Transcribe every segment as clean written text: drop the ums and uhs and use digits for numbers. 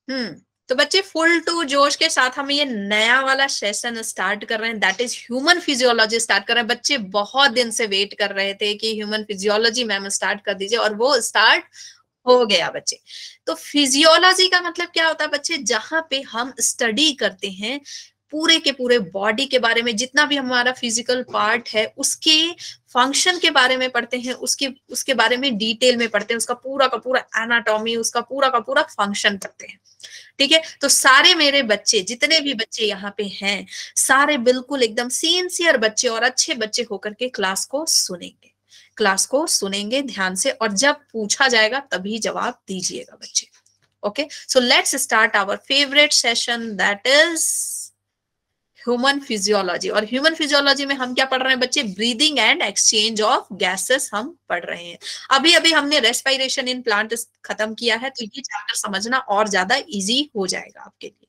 तो बच्चे full to जोश के साथ हम ये नया वाला सेशन स्टार्ट कर रहे हैं, that is human physiology start कर रहे हैं। बच्चे बहुत दिन से वेट कर रहे थे कि ह्यूमन फिजियोलॉजी मैम स्टार्ट कर दीजिए, और वो स्टार्ट हो गया बच्चे। तो फिजियोलॉजी का मतलब क्या होता है बच्चे, जहां पे हम स्टडी करते हैं पूरे के पूरे बॉडी के बारे में, जितना भी हमारा फिजिकल पार्ट है उसके फंक्शन के बारे में पढ़ते हैं, उसके उसके बारे में डिटेल में पढ़ते हैं, उसका पूरा का पूरा एनाटॉमी, उसका पूरा का पूरा फंक्शन पढ़ते हैं। ठीक है, तो सारे मेरे बच्चे, जितने भी बच्चे यहाँ पे हैं, सारे बिल्कुल एकदम सिंसियर बच्चे और अच्छे बच्चे होकर के क्लास को सुनेंगे, क्लास को सुनेंगे ध्यान से, और जब पूछा जाएगा तभी जवाब दीजिएगा बच्चे। Okay, so let's start our favourite session, that is human physiology. और ह्यूमन फिजियोलॉजी में हम क्या पढ़ रहे हैं बच्चे, breathing and exchange of gases हम पढ़ रहे हैं। अभी अभी हमने रेस्पिरेशन इन प्लांट खत्म किया है, तो ये चैप्टर समझना और ज्यादा इजी हो जाएगा आपके लिए।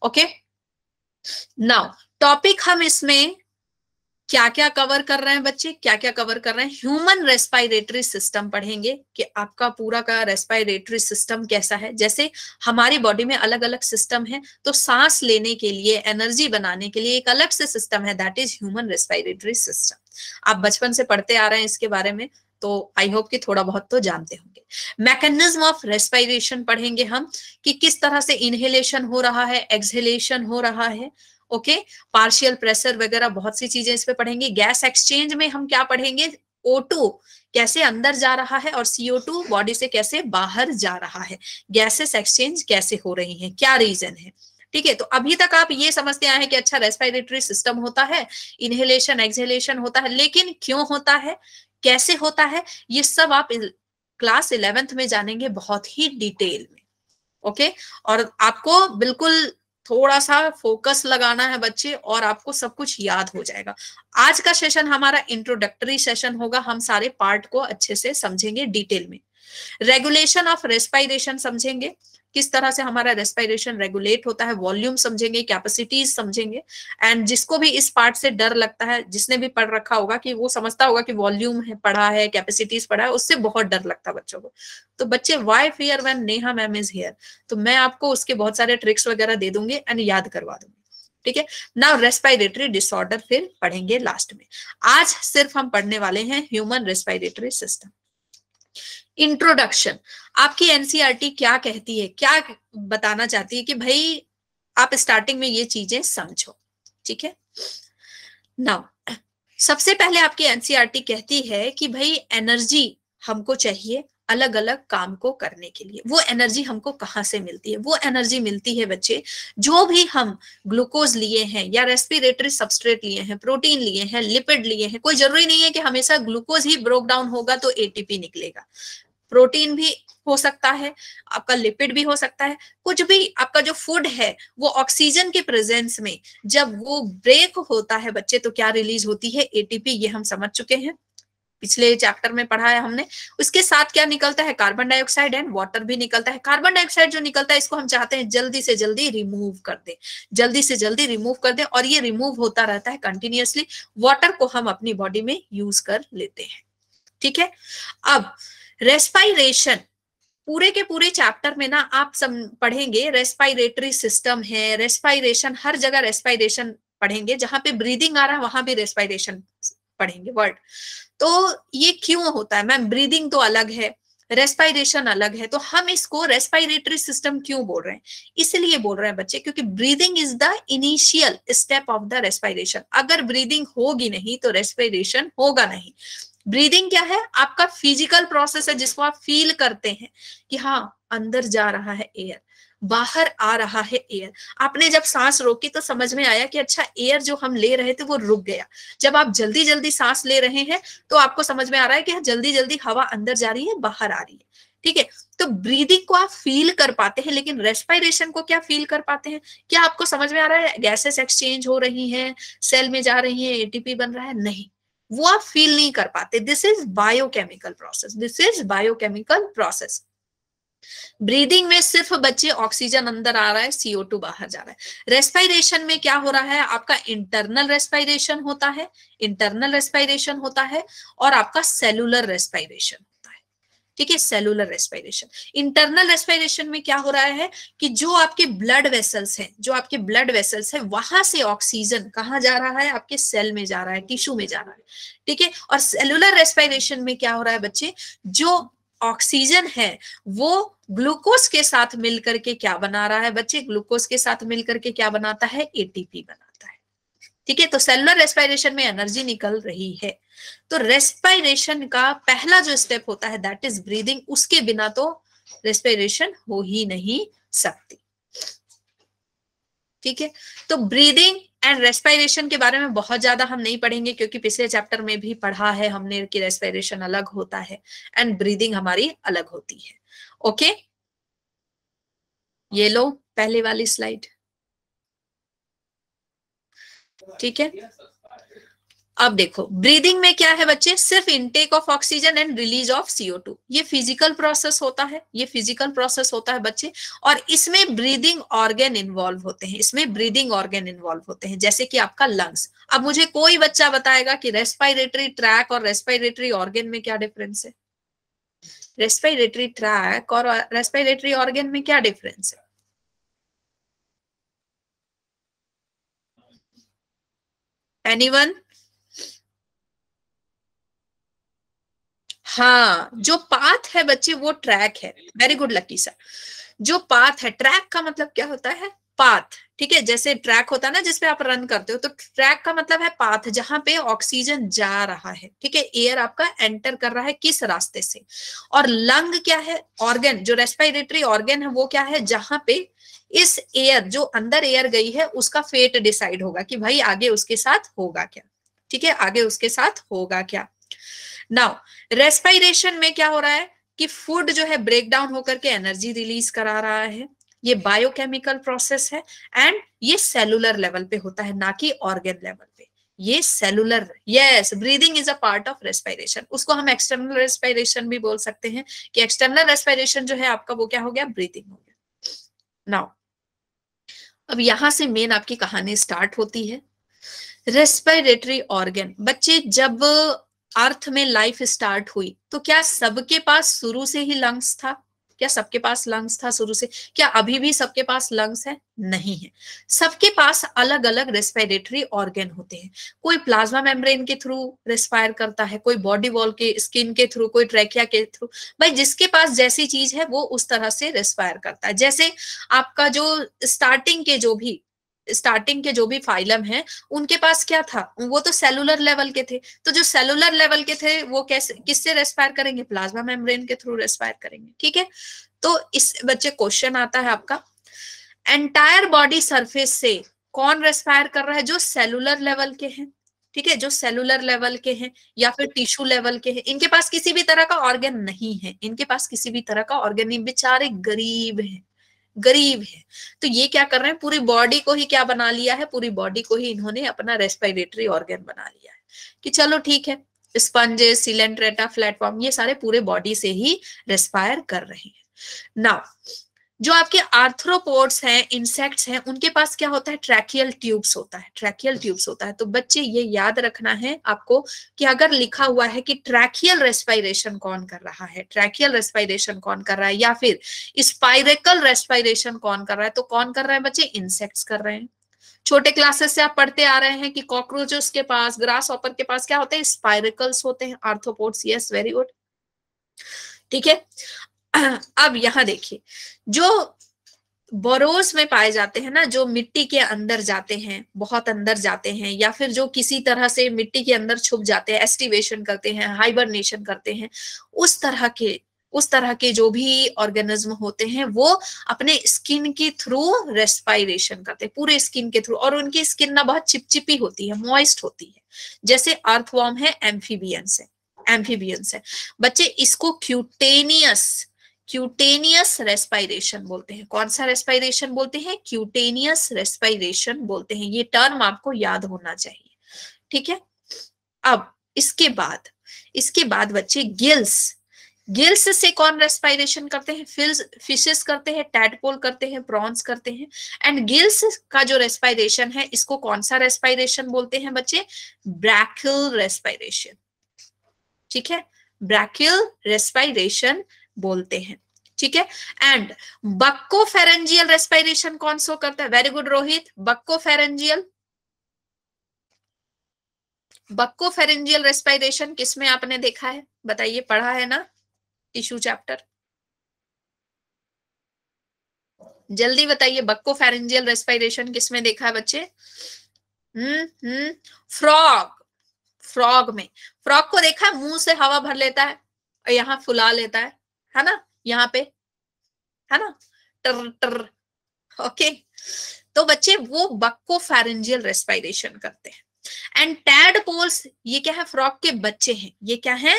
ओके, नाउ टॉपिक हम इसमें क्या क्या कवर कर रहे हैं बच्चे, क्या क्या कवर कर रहे हैं, ह्यूमन रेस्पिरेटरी सिस्टम पढ़ेंगे कि आपका पूरा का रेस्पिरेटरी सिस्टम कैसा है। जैसे हमारी बॉडी में अलग अलग सिस्टम है, तो सांस लेने के लिए, एनर्जी बनाने के लिए एक अलग से सिस्टम है, that is human respiratory system. आप बचपन से पढ़ते आ रहे हैं इसके बारे में, तो आई होप कि थोड़ा बहुत तो जानते होंगे। मैकेनिज्म ऑफ रेस्पिरेशन पढ़ेंगे हम, कि किस तरह से इनहेलेशन हो रहा है, एक्सहेलेशन हो रहा है। ओके, पार्शियल प्रेशर वगैरह बहुत सी चीजें इस पे पढ़ेंगे। गैस एक्सचेंज में हम क्या पढ़ेंगे, O2 कैसे अंदर जा रहा है और CO2 बॉडी से कैसे बाहर जा रहा है, गैसेस एक्सचेंज कैसे हो रही हैं, क्या रीजन है। ठीक है, तो अभी तक आप ये समझते आए हैं कि अच्छा रेस्पिरेटरी सिस्टम होता है, इनहेलेशन एक्सहेलेशन होता है, लेकिन क्यों होता है, कैसे होता है, ये सब आप क्लास 11th में जानेंगे बहुत ही डिटेल में। ओके, और आपको बिल्कुल थोड़ा सा फोकस लगाना है बच्चे, और आपको सब कुछ याद हो जाएगा। आज का सेशन हमारा इंट्रोडक्टरी सेशन होगा, हम सारे पार्ट को अच्छे से समझेंगे डिटेल में। रेगुलेशन ऑफ रेस्पिरेशन समझेंगे, किस तरह से हमारा रेस्पिरेशन रेगुलेट होता है, वॉल्यूम समझेंगे, कैपेसिटीज समझेंगे। एंड जिसको भी इस पार्ट से डर लगता है, जिसने भी पढ़ रखा होगा, कि वो समझता होगा कि वॉल्यूम है पढ़ा है, कैपेसिटीज पढ़ा है, उससे बहुत डर लगता है बच्चों को। तो बच्चे, why fear when Neha ma'am is here, तो मैं आपको उसके बहुत सारे ट्रिक्स वगैरह दे दूंगी एंड याद करवा दूंगी। ठीक है, नाउ रेस्पिरेटरी डिसऑर्डर फिर पढ़ेंगे लास्ट में। आज सिर्फ हम पढ़ने वाले हैं ह्यूमन रेस्पिरेटरी सिस्टम। इंट्रोडक्शन, आपकी एनसीईआरटी क्या कहती है, क्या बताना चाहती है कि भाई आप स्टार्टिंग में ये चीजें समझो। ठीक है, नाउ सबसे पहले आपकी एनसीईआरटी कहती है कि भाई एनर्जी हमको चाहिए अलग अलग काम को करने के लिए। वो एनर्जी हमको कहाँ से मिलती है, वो एनर्जी मिलती है बच्चे, जो भी हम ग्लूकोज लिए हैं या रेस्पिरेटरी सबस्ट्रेट लिए हैं, प्रोटीन लिए हैं, लिपिड लिए हैं, कोई जरूरी नहीं है कि हमेशा ग्लूकोज ही ब्रोक डाउन होगा तो एटीपी निकलेगा। प्रोटीन भी हो सकता है, आपका लिपिड भी हो सकता है, कुछ भी आपका जो फूड है वो ऑक्सीजन के प्रेजेंस में जब वो ब्रेक होता है बच्चे, तो क्या रिलीज होती है, एटीपी। ये हम समझ चुके हैं, पिछले चैप्टर में पढ़ा है हमने। उसके साथ क्या निकलता है, कार्बन डाइऑक्साइड एंड वाटर भी निकलता है। कार्बन डाइऑक्साइड जो निकलता है, इसको हम चाहते हैं जल्दी से जल्दी रिमूव कर दे, जल्दी से जल्दी रिमूव कर दे, और ये रिमूव होता रहता है कंटिन्यूअसली। वाटर को हम अपनी बॉडी में यूज कर लेते हैं। ठीक है, अब रेस्पिरेशन, पूरे के पूरे चैप्टर में ना आप पढ़ेंगे रेस्पिरेटरी सिस्टम है, रेस्पिरेशन, हर जगह रेस्पिरेशन पढ़ेंगे, जहां पे ब्रीदिंग आ रहा है वहां भी रेस्पिरेशन पढ़ेंगे वर्ड। तो ये क्यों होता है मैम, ब्रीदिंग तो अलग है, रेस्पिरेशन अलग है, तो हम इसको रेस्पिरेटरी सिस्टम क्यों बोल रहे हैं, इसलिए बोल रहे हैं बच्चे क्योंकि breathing is the initial step of the respiration. अगर ब्रीदिंग होगी नहीं तो रेस्पिरेशन होगा नहीं। ब्रीदिंग क्या है, आपका फिजिकल प्रोसेस है, जिसको आप फील करते हैं कि हाँ अंदर जा रहा है एयर, बाहर आ रहा है एयर। आपने जब सांस रोकी तो समझ में आया कि अच्छा एयर जो हम ले रहे थे वो रुक गया। जब आप जल्दी जल्दी सांस ले रहे हैं तो आपको समझ में आ रहा है कि जल्दी जल्दी हवा अंदर जा रही है, बाहर आ रही है। ठीक है, तो ब्रीदिंग को आप फील कर पाते हैं, लेकिन रेस्पिरेशन को क्या फील कर पाते हैं, क्या आपको समझ में आ रहा है गैसेस एक्सचेंज हो रही हैं, सेल में जा रही है, एटीपी बन रहा है, नहीं, वो आप फील नहीं कर पाते। This is biochemical process, this is biochemical process. Breathing में सिर्फ बच्चे ऑक्सीजन अंदर आ रहा है, CO2 बाहर जा रहा है। रेस्पिरेशन में क्या हो रहा है, आपका इंटरनल रेस्पिरेशन होता है, इंटरनल रेस्पिरेशन होता है, और आपका सेलुलर रेस्पिरेशन होता है। ठीक है, सेलुलर रेस्पिरेशन। इंटरनल रेस्पिरेशन में क्या हो रहा है कि जो आपके ब्लड वेसल्स हैं, जो आपके ब्लड वेसल्स हैं, वहां से ऑक्सीजन कहाँ जा रहा है, आपके सेल में जा रहा है, टिश्यू में जा रहा है, ठीक है। और सेलुलर रेस्पिरेशन में क्या हो रहा है बच्चे, जो ऑक्सीजन है वो ग्लूकोज के साथ मिलकर के क्या बना रहा है बच्चे, ग्लूकोज के साथ मिलकर के क्या बनाता है, एटीपी बनाता है, ठीक है। तो सेलुलर रेस्पिरेशन में एनर्जी निकल रही है। तो रेस्पिरेशन का पहला जो स्टेप होता है दैट इज ब्रीदिंग, उसके बिना तो रेस्पिरेशन हो ही नहीं सकती, ठीक है। तो ब्रीदिंग एंड रेस्पिरेशन के बारे में बहुत ज्यादा हम नहीं पढ़ेंगे, क्योंकि पिछले चैप्टर में भी पढ़ा है हमने कि रेस्पिरेशन अलग होता है एंड ब्रीदिंग हमारी अलग होती है। ओके, ये लो पहले वाली स्लाइड, ठीक है। अब देखो ब्रीदिंग में क्या है बच्चे, सिर्फ intake of oxygen and release of CO2, ये फिजिकल प्रोसेस होता है, ये फिजिकल प्रोसेस होता है बच्चे। और इसमें ब्रीदिंग ऑर्गन इन्वॉल्व होते हैं, इसमें ब्रीदिंग ऑर्गन इन्वॉल्व होते हैं, जैसे कि आपका लंग्स। अब मुझे कोई बच्चा बताएगा कि रेस्पिरेटरी ट्रैक और रेस्पिरेटरी ऑर्गन में क्या डिफरेंस है, रेस्पिरेटरी ट्रैक और रेस्पिरेटरी ऑर्गन में क्या डिफरेंस है? एनीवन? हाँ, जो पाथ है बच्चे वो ट्रैक है। Very good lucky sir. जो पाथ है, ट्रैक का मतलब क्या होता है, पाथ, ठीक है। जैसे ट्रैक होता है ना जिसपे आप रन करते हो, तो ट्रैक का मतलब है पाथ, जहां पे ऑक्सीजन जा रहा है, ठीक है, एयर आपका एंटर कर रहा है किस रास्ते से। और लंग क्या है, ऑर्गन, जो रेस्पिरेटरी ऑर्गन है वो क्या है, जहां पे इस एयर, जो अंदर एयर गई है उसका फेट डिसाइड होगा कि भाई आगे उसके साथ होगा क्या, ठीक है, आगे उसके साथ होगा क्या। नाउ रेस्पिरेशन में क्या हो रहा है कि फूड जो है ब्रेक डाउन होकर के एनर्जी रिलीज करा रहा है, ये बायोकेमिकल प्रोसेस है एंड ये सेलुलर लेवल पे होता है, ना कि ऑर्गन लेवल पे। ये cellular, yes, breathing is a part of respiration. उसको हम एक्सटर्नल रेस्पिरेशन भी बोल सकते हैं, कि एक्सटर्नल रेस्पिरेशन जो है आपका वो क्या हो गया, ब्रीदिंग हो गया। नाउ अब यहां से मेन आपकी कहानी स्टार्ट होती है। रेस्पिरेटरी ऑर्गन बच्चे, जब अर्थ में लाइफ स्टार्ट हुई तो क्या सबके पास शुरू से ही लंग्स था, क्या सबके पास लंग्स था शुरू से? क्या अभी भी सबके पास लंग्स है? नहीं है। सबके पास अलग अलग रेस्पिरेटरी ऑर्गन होते हैं। कोई प्लाज्मा मेम्ब्रेन के थ्रू रेस्पायर करता है, कोई बॉडी वॉल के स्किन के थ्रू, कोई ट्रैकिया के थ्रू। भाई जिसके पास जैसी चीज है वो उस तरह से रेस्पायर करता है। जैसे आपका जो स्टार्टिंग के जो भी फाइलम है, उनके पास क्या था, वो तो सेलुलर लेवल के थे। तो जो सेलुलर लेवल के थे वो कैसे, किससे रेस्पायर करेंगे, प्लाज्मा मेम्ब्रेन के थ्रू रेस्पायर करेंगे, ठीक है। तो इस बच्चे क्वेश्चन आता है आपका, एंटायर बॉडी सरफेस से कौन रेस्पायर कर रहा है, जो सेलुलर लेवल के हैं, ठीक है, जो सेलुलर लेवल के हैं या फिर टिश्यू लेवल के हैं, इनके पास किसी भी तरह का ऑर्गन नहीं है, इनके पास किसी भी तरह का ऑर्गन नहीं, बेचारे गरीब हैं, गरीब है। तो ये क्या कर रहे हैं, पूरी बॉडी को ही क्या बना लिया है, पूरी बॉडी को ही इन्होंने अपना रेस्पिरेटरी ऑर्गन बना लिया है, कि चलो ठीक है, स्पंजेस, सिलेंट्रेटा, फ्लैटफॉर्म, ये सारे पूरे बॉडी से ही रेस्पायर कर रहे हैं। नाउ जो आपके आर्थ्रोपोड्स हैं, इंसेक्ट्स हैं, उनके पास क्या होता है, ट्रैकियल ट्यूब्स होता है, ट्रैकियल ट्यूब्स होता है। तो बच्चे ये याद रखना है आपको कि अगर लिखा हुआ है कि ट्रैकियल रेस्पिरेशन कौन कर रहा है, ट्रैकियल रेस्पिरेशन कौन कर रहा है, या फिर स्पाइरेकल रेस्पिरेशन कौन कर रहा है, तो कौन कर रहा है बच्चे, इंसेक्ट्स कर रहे हैं। छोटे क्लासेस से आप पढ़ते आ रहे हैं कि कॉकरोचेस के पास, ग्रास हॉपर के पास क्या होते हैं, स्पाइरेकल्स होते हैं, आर्थ्रोपोड्स, यस, वेरी गुड, ठीक है। अब यहां देखिए, जो बोरोस में पाए जाते हैं ना, जो मिट्टी के अंदर जाते हैं, बहुत अंदर जाते हैं, या फिर जो किसी तरह से मिट्टी के अंदर छुप जाते हैं, एस्टिवेशन करते हैं, हाइबरनेशन करते हैं, उस तरह के उस तरह के जो भी ऑर्गेनिज्म होते हैं वो अपने स्किन के थ्रू रेस्पिरेशन करते हैं, पूरे स्किन के थ्रू। और उनकी स्किन ना बहुत चिपचिपी होती है, मॉइस्ट होती है, जैसे अर्थवॉर्म है, एम्फीबियंस है, एम्फीबियंस है बच्चे। इसको क्यूटेनियस रेस्पिरेशन बोलते हैं। कौन सा रेस्पिरेशन बोलते हैं, क्यूटेनियस रेस्पिरेशन बोलते हैं। ये टर्म आपको याद होना चाहिए, ठीक है। अब इसके बाद बच्चे गिल्स से कौन रेस्पिरेशन करते हैं, फिशेस करते हैं, टैडपोल करते हैं, प्रॉन्स करते हैं। एंड गिल्स का जो रेस्पिरेशन है, इसको कौन सा रेस्पिरेशन बोलते हैं बच्चे, ब्रैकियल रेस्पिरेशन, ठीक है, ब्रैकियल रेस्पिरेशन बोलते हैं, ठीक है। एंड बक्कोफेरेंजियल रेस्पिरेशन कौन सो करता है? Very good Rohit, buccopharyngeal. Buccopharyngeal respiration किसमें आपने देखा है? बताइए, पढ़ा है ना टिश्यू चैप्टर? जल्दी बताइए, बक्कोफेरेंजियल रेस्पिरेशन किसमें देखा है बच्चे? फ्रॉग, फ्रॉग में। फ्रॉग को देखा, मुंह से हवा भर लेता है और यहाँ फुला लेता है ना, यहाँ पे, है ना, टर टर। ओके, तो बच्चे वो बक्कोफेरेंजियल रेस्पिरेशन करते हैं। एंड टैडपोल्स, ये क्या है? फ्रॉग के बच्चे हैं। ये क्या है?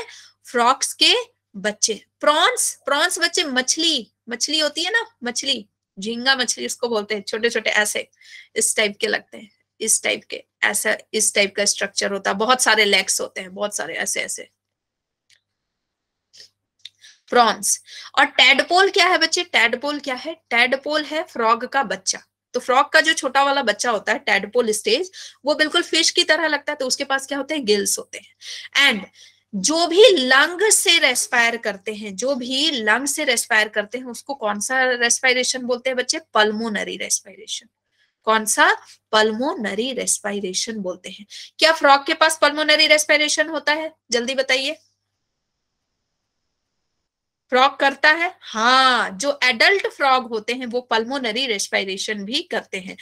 फ्रॉग्स के बच्चे। प्रॉन्स, प्रॉन्स बच्चे मछली, मछली होती है ना, मछली, झींगा मछली उसको बोलते हैं, छोटे छोटे ऐसे इस टाइप के लगते हैं, इस टाइप के, ऐसा इस टाइप का स्ट्रक्चर होता है, बहुत सारे लेग्स होते हैं, बहुत सारे ऐसे ऐसे प्रॉन्स। और टैडपोल क्या है बच्चे? टैडपोल क्या है? टैडपोल है फ्रॉग का बच्चा। तो फ्रॉग का जो छोटा वाला बच्चा होता है, टैडपोल स्टेज, वो बिल्कुल फिश की तरह लगता है। तो उसके पास क्या होते हैं? गिल्स होते हैं। एंड जो भी लंग से रेस्पायर करते हैं, जो भी लंग से रेस्पायर करते हैं, उसको कौन सा रेस्पायरेशन बोलते हैं बच्चे? Pulmonary respiration. कौन सा? पल्मोनरी रेस्पायरेशन बोलते हैं। क्या फ्रॉग के पास पल्मोनरी रेस्पायरेशन होता है? जल्दी बताइए। फ्रॉग करता है, हाँ। जो एडल्ट फ्रॉग होते हैं वो पल्मोनरी रेस्पिरेशन भी करते हैं।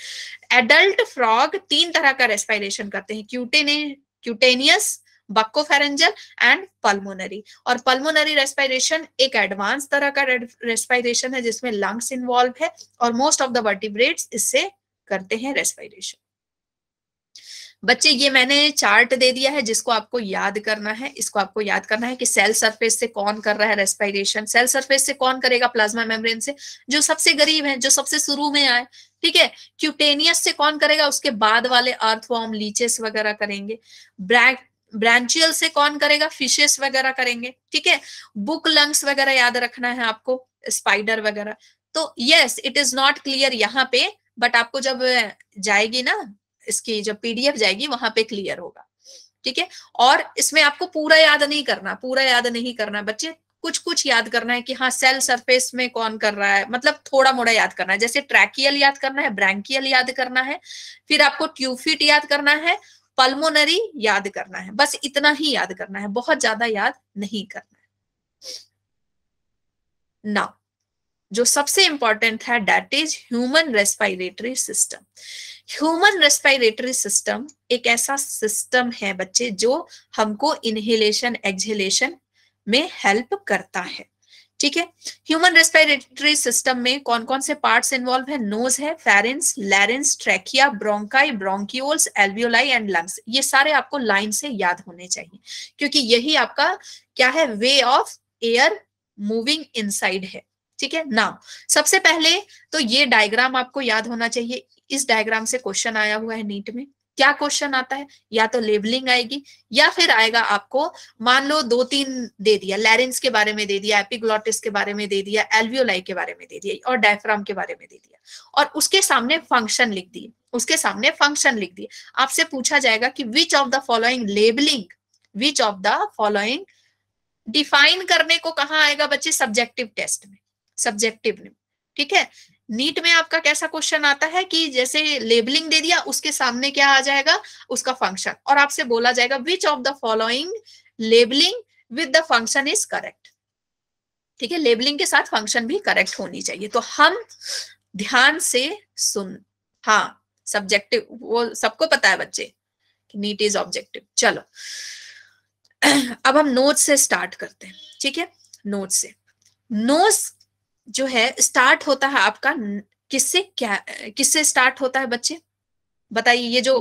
एडल्ट फ्रॉग 3 तरह का रेस्पिरेशन करते हैं, क्यूटेनियस, बक्कोफेरेंजियल एंड पल्मोनरी। और पल्मोनरी रेस्पिरेशन एक एडवांस तरह का रेस्पिरेशन है जिसमें लंग्स इन्वॉल्व है, और मोस्ट ऑफ द वर्टिब्रेट्स इससे करते हैं रेस्पिरेशन। बच्चे ये मैंने चार्ट दे दिया है जिसको आपको याद करना है। इसको आपको याद करना है कि सेल सरफेस से कौन कर रहा है रेस्पिरेशन, सेल सरफेस से कौन करेगा? प्लाज्मा मेम्ब्रेन से, जो सबसे करीब है, जो सबसे शुरू में आए, ठीक है। क्यूटेनियस से कौन करेगा? उसके बाद वाले अर्थवॉर्म, लीचेस वगैरह करेंगे। ब्रांचियल से कौन करेगा? फिशेस वगैरह करेंगे, ठीक है। बुक लंग्स वगैरह याद रखना है आपको, स्पाइडर वगैरह। तो yes, it is not clear यहाँ पे, बट आपको जब जाएगी ना, इसकी जब पीडीएफ जाएगी वहां पे क्लियर होगा, ठीक है। और इसमें आपको पूरा याद नहीं करना, पूरा याद नहीं करना बच्चे, कुछ कुछ याद करना है कि हाँ सेल सरफेस में कौन कर रहा है, मतलब थोड़ा मोड़ा याद करना है। जैसे ट्रैकियल याद करना है, ब्रैंकियल याद करना है, फिर आपको ट्यूफिट याद करना है, पल्मोनरी याद करना है, बस इतना ही याद करना है, बहुत ज्यादा याद नहीं करना है ना। जो सबसे इंपॉर्टेंट है that is human respiratory system. Human respiratory system एक ऐसा सिस्टम है बच्चे जो हमको इनहेलेशन एक्सहेलेशन में हेल्प करता है, ठीक है। ह्यूमन रेस्पिरेटरी सिस्टम में कौन कौन से पार्ट्स इन्वॉल्व है? नोज है, pharynx, larynx, trachea, bronchi, bronchioles, alveoli and lungs. ये सारे आपको लाइन से याद होने चाहिए, क्योंकि यही आपका क्या है? Way of air moving inside है, ठीक है ना। सबसे पहले तो ये डायग्राम आपको याद होना चाहिए। इस डायग्राम से क्वेश्चन आया हुआ है नीट में। क्या क्वेश्चन आता है? या तो लेबलिंग आएगी, या फिर आएगा आपको, मान लो 2-3 दे दिया, लैरिंग्स के बारे में दे दिया, एपिग्लॉटिस के बारे में दे दिया, एल्वियोलाई के बारे में दे दिया, और डायफ्राम के बारे में दे दिया, और उसके सामने फंक्शन लिख दिए, उसके सामने फंक्शन लिख दिए। आपसे पूछा जाएगा कि विच of the following labelling, which of the following, define करने को कहाँ आएगा बच्चे? सब्जेक्टिव टेस्ट में, सब्जेक्टिव में, ठीक है। नीट में आपका कैसा क्वेश्चन आता है कि जैसे लेबलिंग दे दिया, उसके सामने क्या आ जाएगा? उसका फंक्शन, और आपसे बोला जाएगा विच of the following labelling with the function is correct, ठीक है। लेबलिंग के साथ फंक्शन भी करेक्ट होनी चाहिए। तो हम ध्यान से सुन, हाँ सब्जेक्टिव वो सबको पता है बच्चे, नीट इज ऑब्जेक्टिव। चलो अब हम नोट से स्टार्ट करते हैं, ठीक है। नोट से, नोज जो है स्टार्ट होता है आपका किससे? क्या किससे स्टार्ट होता है बच्चे? बताइए। ये जो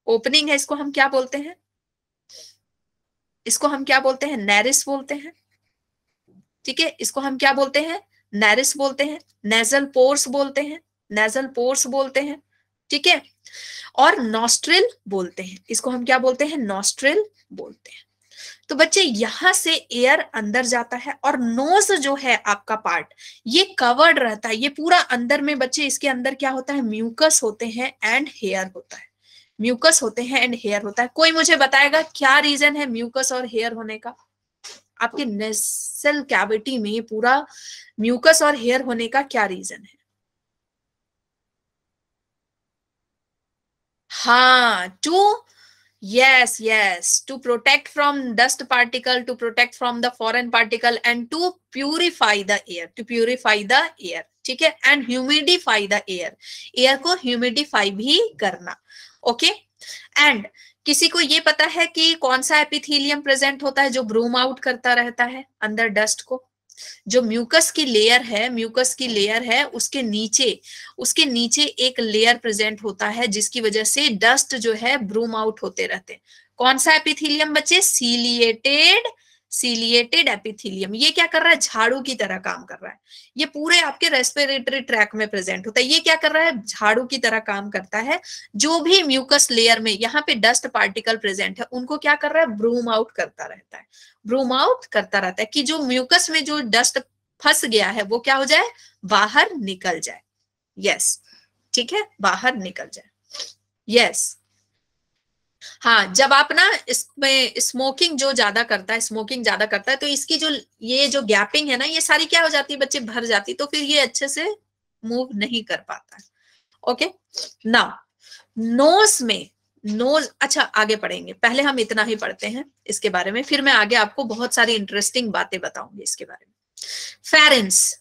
ओपनिंग है इसको हम क्या बोलते हैं? इसको हम क्या बोलते हैं? नैरिस बोलते हैं, ठीक है। इसको हम क्या बोलते हैं? नैरिस बोलते हैं, नेजल पोर्स बोलते हैं, नेजल पोर्स बोलते हैं, ठीक है। और नॉस्ट्रिल बोलते हैं, इसको हम क्या बोलते हैं? नॉस्ट्रिल बोलते हैं। तो बच्चे यहां से एयर अंदर जाता है, और नोज जो है आपका पार्ट, ये कवर्ड रहता है, ये पूरा अंदर में बच्चे, इसके अंदर क्या होता है? म्यूकस होते हैं एंड हेयर होता है, म्यूकस होते हैं एंड हेयर होता है। कोई मुझे बताएगा क्या रीजन है म्यूकस और हेयर होने का? आपके नेसल कैविटी में पूरा म्यूकस और हेयर होने का क्या रीजन है? हाँ, to, yes, yes, to protect from dust particle, to protect from the foreign particle and to purify the air, to purify the air, ठीक है, and humidify the air, air को humidify भी करना, ओके। एंड किसी को ये पता है कि कौन सा एपिथेलियम प्रेजेंट होता है जो ब्रूम आउट करता रहता है अंदर डस्ट को? जो म्यूकस की लेयर है, म्यूकस की लेयर है, उसके नीचे एक लेयर प्रेजेंट होता है जिसकी वजह से डस्ट जो है ब्रूम आउट होते रहते हैं। कौन सा एपिथेलियम बच्चे? Ciliated epithelium. ये क्या कर रहा है? झाड़ू की तरह काम कर रहा है। ये पूरे आपके रेस्पिरेटरी ट्रैक में प्रेजेंट होता है। ये क्या कर रहा है? झाड़ू की तरह काम करता है। जो भी म्यूकस लेयर में यहाँ पे डस्ट पार्टिकल प्रेजेंट है उनको क्या कर रहा है? ब्रूम आउट करता रहता है, ब्रूम आउट करता रहता है कि जो म्यूकस में जो डस्ट फंस गया है वो क्या हो जाए? बाहर निकल जाए। यस, ठीक है, बाहर निकल जाए। यस, हाँ, जब आप ना इसमें स्मोकिंग जो ज्यादा करता है, स्मोकिंग ज्यादा करता है तो इसकी जो ये जो गैपिंग है ना, ये सारी क्या हो जाती है बच्चे? भर जाती, तो फिर ये अच्छे से मूव नहीं कर पाता है। ओके, नाउ नोज में, नोज, अच्छा आगे पढ़ेंगे, पहले हम इतना ही पढ़ते हैं इसके बारे में, फिर मैं आगे आपको बहुत सारी इंटरेस्टिंग बातें बताऊंगी इसके बारे में। फेरेंस,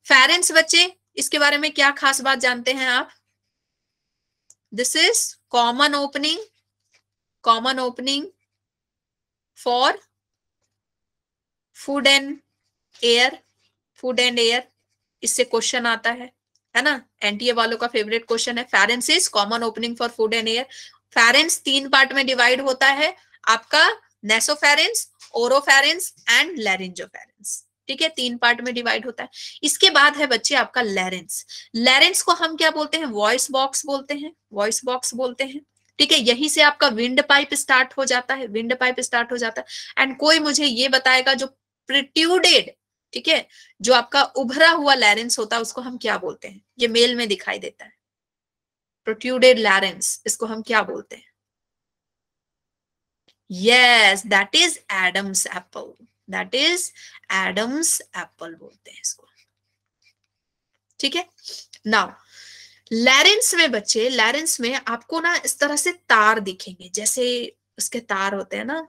फेरेंस बच्चे, इसके बारे में क्या खास बात जानते हैं आप? This is common opening for food and air, food and air, इससे क्वेश्चन आता है ना, एनटीए वालों का फेवरेट क्वेश्चन है। Pharynx is common opening for food and air. Pharynx 3 part में डिवाइड होता है आपका, नेसोफेरेंस, ओरोफेरेंस एंड लैरिंजोफेरेंस, ठीक है, 3 पार्ट में डिवाइड होता है। इसके बाद है बच्चे आपका लैरेंस। लैरेंस को हम क्या बोलते हैं? वॉइस बॉक्स बोलते हैं, वॉइस बॉक्स बोलते हैं, ठीक है। यहीं से आपका विंड पाइप स्टार्ट हो जाता है, विंड पाइप स्टार्ट हो जाता है। एंड कोई मुझे ये बताएगा जो प्रिट्यूडेड, ठीक है, जो आपका उभरा हुआ लैरेंस होता है उसको हम क्या बोलते हैं? ये मेल में दिखाई देता है, प्रोट्यूडेड लैरेंस, इसको हम क्या बोलते हैं? Yes, that is Adam's apple, that is Adam's apple बोलते हैं इसको, ठीक है। नाउ लैरेंस में बच्चे, लैरेंस में आपको ना इस तरह से तार दिखेंगे, जैसे उसके तार होते हैं ना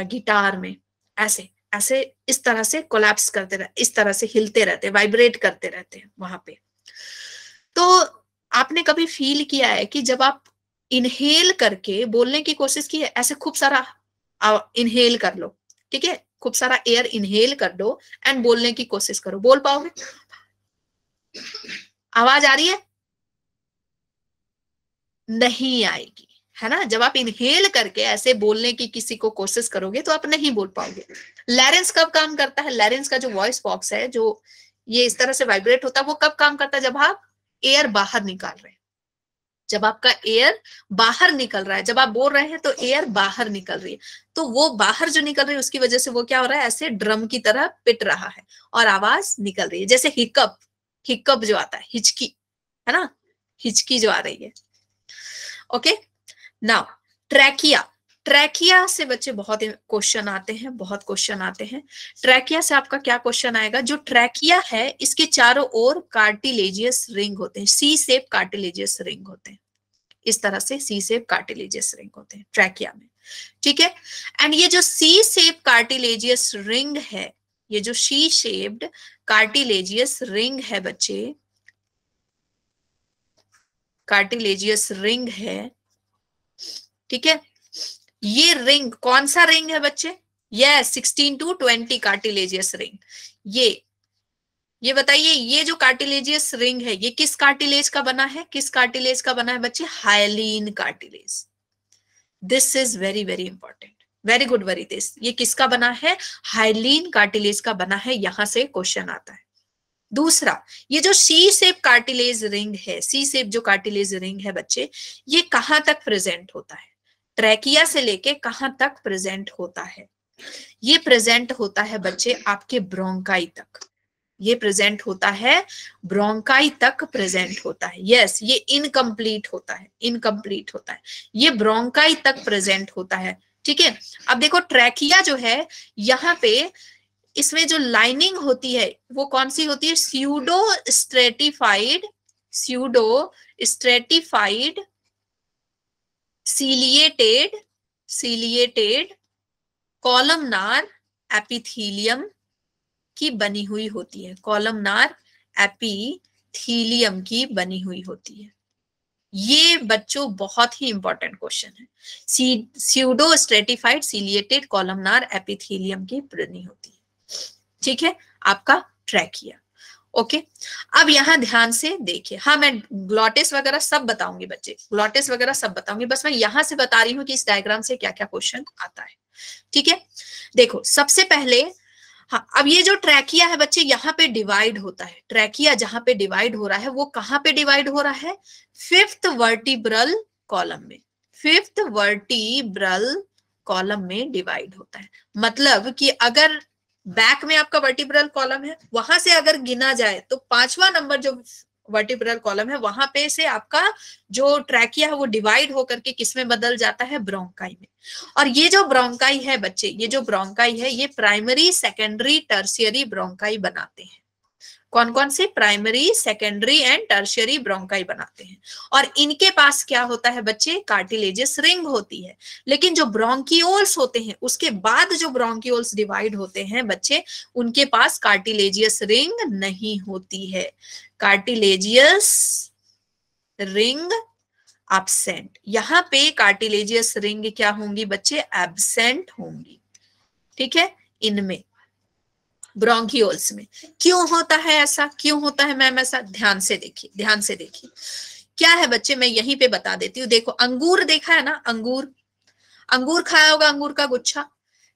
गिटार में, ऐसे ऐसे इस तरह से कोलैप्स करते रहते, इस तरह से हिलते रहते, वाइब्रेट करते रहते हैं वहां पे। तो आपने कभी फील किया है कि जब आप इनहेल करके बोलने की कोशिश की है, ऐसे खूब सारा इनहेल कर लो, ठीक है, खूब सारा एयर इनहेल कर दो एंड बोलने की कोशिश करो, बोल पाओगे? आवाज आ रही है? नहीं आएगी, है ना। जब आप इनहेल करके ऐसे बोलने की किसी को कोशिश करोगे तो आप नहीं बोल पाओगे। लैरेंस कब काम करता है? लैरेंस का जो वॉइस बॉक्स है, जो ये इस तरह से वाइब्रेट होता है, वो कब काम करता है? जब आप एयर बाहर निकाल रहे हैं, जब आपका एयर बाहर निकल रहा है, जब आप बोल रहे हैं तो एयर बाहर निकल रही है, तो वो बाहर जो निकल रही है उसकी वजह से वो क्या हो रहा है? ऐसे ड्रम की तरह पिट रहा है और आवाज निकल रही है, जैसे हिकअप, हिकअप जो आता है, हिचकी, है ना, हिचकी जो आ रही है। ओके, नाउ ट्रैकिया, ट्रैकिया से बच्चे बहुत क्वेश्चन आते हैं, बहुत क्वेश्चन आते हैं। ट्रैकिया से आपका क्या क्वेश्चन आएगा? जो ट्रैकिया है इसके चारों ओर कार्टिलेजियस रिंग होते हैं, सी शेप कार्टिलेजियस रिंग होते हैं, इस तरह से सी शेप कार्टिलेजियस रिंग होते हैं ट्रैकिया में, ठीक है। एंड ये जो सी शेप कार्टिलेजियस रिंग है, ये जो सी शेप्ड कार्टिलेजियस रिंग है बच्चे, कार्टिलेजियस रिंग है, ठीक है। ये रिंग कौन सा रिंग है बच्चे? Yes, 16 to 20 cartilaginous ring. ये बताइए, ये जो कार्टिलेजियस रिंग है ये किस कार्टिलेज का बना है? किस कार्टिलेज का बना है बच्चे? Hyaline cartilage. This is very very important, very good वरीतेश। ये किसका बना है? हाइलीन कार्टिलेज का बना है, यहां से क्वेश्चन आता है। दूसरा, ये जो सी शेप कार्टिलेज रिंग है, सी शेप जो कार्टिलेज रिंग है बच्चे, ये कहां तक प्रेजेंट होता है? ट्रैकिया से लेके कहां तक प्रेजेंट होता है? ये प्रेजेंट होता है बच्चे आपके ब्रोंकाई तक, ये प्रेजेंट होता है ब्रोंकाई तक प्रेजेंट होता है। यस, ये इनकम्प्लीट होता है, इनकम्प्लीट होता है, ये ब्रोंकाई तक प्रेजेंट होता है। ठीक है, अब देखो ट्रैकिया जो है यहाँ पे इसमें जो लाइनिंग होती है वो कौन सी होती है, pseudo stratified ciliated columnar epithelium की बनी हुई होती है, कॉलमनार एपिथीलियम की बनी हुई होती है। ये बच्चों बहुत ही इंपॉर्टेंट क्वेश्चन है। Pseudo stratified ciliated columnar epithelium की बनी होती है। ठीक है, आपका ट्रैकिया। ओके, अब यहां ध्यान से देखिए, हाँ मैं ग्लॉटिस वगैरह सब बताऊंगी बच्चे, ग्लॉटिस वगैरह सब बताऊंगी, बस मैं यहां से बता रही हूँ कि इस डायग्राम से क्या क्या क्वेश्चन आता है। ठीक है, देखो सबसे पहले, हाँ अब ये जो ट्रैकिया है बच्चे यहाँ पे डिवाइड होता है, ट्रैकिया जहां पे डिवाइड हो रहा है वो कहाँ पे डिवाइड हो रहा है, फिफ्थ वर्टिब्रल कॉलम में, फिफ्थ वर्टिब्रल कॉलम में डिवाइड होता है। मतलब कि अगर बैक में आपका वर्टिब्रल कॉलम है, वहां से अगर गिना जाए तो 5वां नंबर जो वर्टिब्रल कॉलम है वहां पे से आपका जो ट्रैकिया है वो डिवाइड होकर के किस में बदल जाता है, ब्रोंकाई में। और ये जो ब्रोंकाई है बच्चे, ये जो ब्रोंकाई है ये प्राइमरी सेकेंडरी टर्शियरी ब्रोंकाई बनाते हैं। कौन कौन से, primary secondary and tertiary bronchi बनाते हैं। और इनके पास क्या होता है बच्चे, कार्टिलेजियस रिंग होती है। लेकिन जो ब्रोंकियोल्स होते हैं उसके बाद जो ब्रोंकियोल्स डिवाइड होते हैं बच्चे, उनके पास कार्टिलेजियस रिंग नहीं होती है, कार्टिलेजियस रिंग एब्सेंट। यहां पे कार्टिलेजियस रिंग क्या होंगी बच्चे, एब्सेंट होंगी। ठीक है, इनमें ब्रोंकियोल्स में। क्यों होता है ऐसा, क्यों होता है मैम ऐसा, ध्यान से देखिए, ध्यान से देखिए क्या है बच्चे, मैं यहीं पे बता देती हूँ। देखो अंगूर देखा है ना, अंगूर, अंगूर खाया होगा, अंगूर का गुच्छा।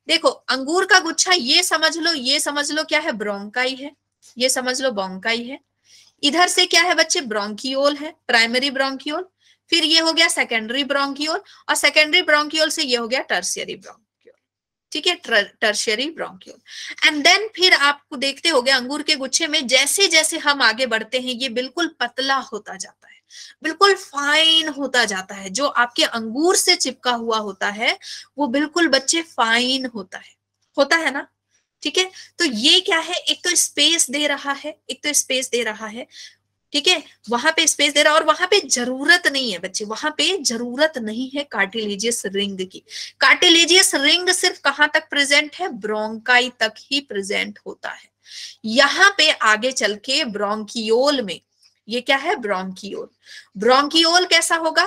देखो अंगूर का गुच्छा, ये समझ लो, ये समझ लो क्या है, ब्रोंकाई है, ये समझ लो ब्रोंकाई है। इधर से क्या है बच्चे, ब्रोंकियोल है, प्राइमरी ब्रोंकियोल। फिर ये हो गया सेकेंडरी ब्रोंकियोल, और सेकेंडरी ब्रोंकियोल से ये हो गया टर्शियरी ब्रोंकियोल। ठीक है, टर्शियरी ब्रोंकियोल। एंड देन फिर आपको देखते होगे अंगूर के गुच्छे में जैसे जैसे हम आगे बढ़ते हैं ये बिल्कुल पतला होता जाता है, बिल्कुल फाइन होता जाता है। जो आपके अंगूर से चिपका हुआ होता है वो बिल्कुल बच्चे फाइन होता है ना। ठीक है, तो ये क्या है, एक तो स्पेस दे रहा है, एक तो स्पेस दे रहा है। ठीक है, वहां पे स्पेस दे रहा है, और वहां पे जरूरत नहीं है बच्चे, वहां पे जरूरत नहीं है कार्टिलेजियस रिंग की। कार्टिलेजियस रिंग सिर्फ कहां तक प्रेजेंट है, ब्रोंकाई तक ही प्रेजेंट होता है। यहां पे आगे चल के ब्रोंकियोल में, ये क्या है, ब्रोंकियोल। ब्रोंकियोल कैसा होगा,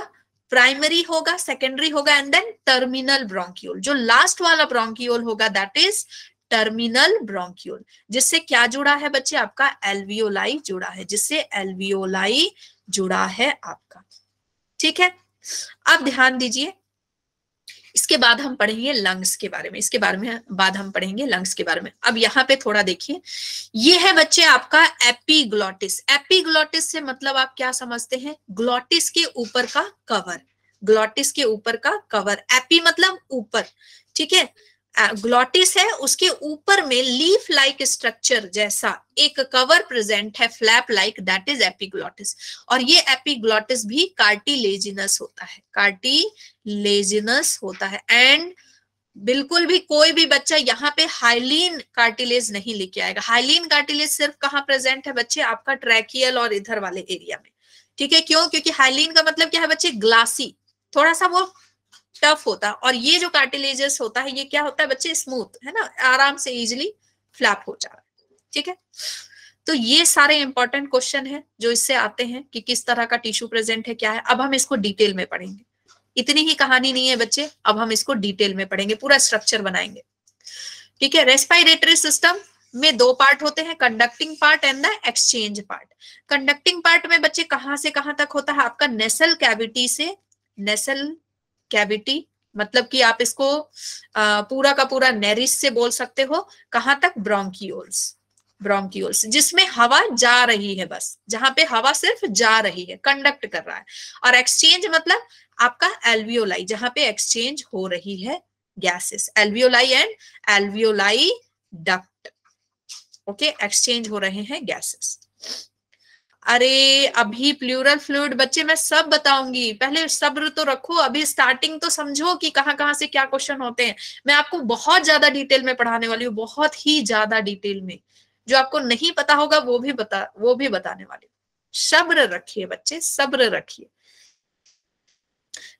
प्राइमरी होगा, सेकेंडरी होगा, एंड देन टर्मिनल ब्रोंकियोल। जो लास्ट वाला ब्रोंकियोल होगा दैट इज टर्मिनल ब्रोंकियोल, जिससे क्या जुड़ा है बच्चे, आपका एल्वियोलाई जुड़ा है, जिससे एल्वियोलाई जुड़ा है आपका। ठीक है, अब ध्यान दीजिए, इसके बाद हम पढ़ेंगे लंग्स के बारे में, इसके बारे में बाद हम पढ़ेंगे लंग्स के बारे में। अब यहाँ पे थोड़ा देखिए, ये है बच्चे आपका एपिग्लॉटिस। एपिग्लॉटिस से मतलब आप क्या समझते हैं, ग्लॉटिस के ऊपर का कवर, ग्लॉटिस के ऊपर का कवर, एपी मतलब ऊपर। ठीक है, ग्लॉटिस है, उसके ऊपर में लीफ लाइक स्ट्रक्चर जैसा एक कवर प्रेजेंट है, flap like, that is epiglottis. और ये एपिग्लॉटिस भी कार्टिलेजिनस होता है, कार्टिलेजिनस होता है। एंड बिल्कुल भी कोई भी बच्चा यहाँ पे हाइलीन कार्टिलेज नहीं लेके आएगा। हाइलीन कार्टिलेज सिर्फ कहाँ प्रेजेंट है बच्चे, आपका ट्रैकियल और इधर वाले एरिया में। ठीक है, क्यों, क्योंकि हाइलीन का मतलब क्या है बच्चे, ग्लासी, थोड़ा सा वो टफ होता है। और ये जो कार्टिलेजस होता है ये क्या होता है बच्चे, स्मूथ है ना, आराम से इजिली फ्लैप हो जा रहा है। ठीक है, तो ये सारे इंपॉर्टेंट क्वेश्चन है जो इससे आते हैं कि किस तरह का टिश्यू प्रेजेंट है, क्या है। अब हम इसको डिटेल में पढ़ेंगे, इतनी ही कहानी नहीं है बच्चे, अब हम इसको डिटेल में पढ़ेंगे, पूरा स्ट्रक्चर बनाएंगे। ठीक है, रेस्पिरेटरी सिस्टम में दो पार्ट होते हैं, conducting part and the exchange part. Conducting part में बच्चे कहां से कहां तक होता है, आपका नेसल कैविटी से, नेसल कैविटी मतलब कि आप इसको पूरा का पूरा नेरिस से बोल सकते हो, कहां तक, ब्रोंकियोल्स, ब्रोंकियोल्स जिसमें हवा जा रही है, बस जहां पे हवा सिर्फ जा रही है, कंडक्ट कर रहा है। और एक्सचेंज मतलब आपका एल्वियोलाई, जहां पे एक्सचेंज हो रही है gases, alveoli and alveoli duct. Okay, exchange हो रहे हैं गैसेस। अरे अभी प्लूरल फ्लूइड बच्चे मैं सब बताऊंगी, पहले सब्र तो रखो, अभी स्टार्टिंग तो समझो कि कहाँ कहाँ से क्या क्वेश्चन होते हैं। मैं आपको बहुत ज्यादा डिटेल में पढ़ाने वाली हूँ, बहुत ही ज्यादा डिटेल में, जो आपको नहीं पता होगा वो भी बताने वाली हूँ। सब्र रखिए बच्चे, सब्र रखिए।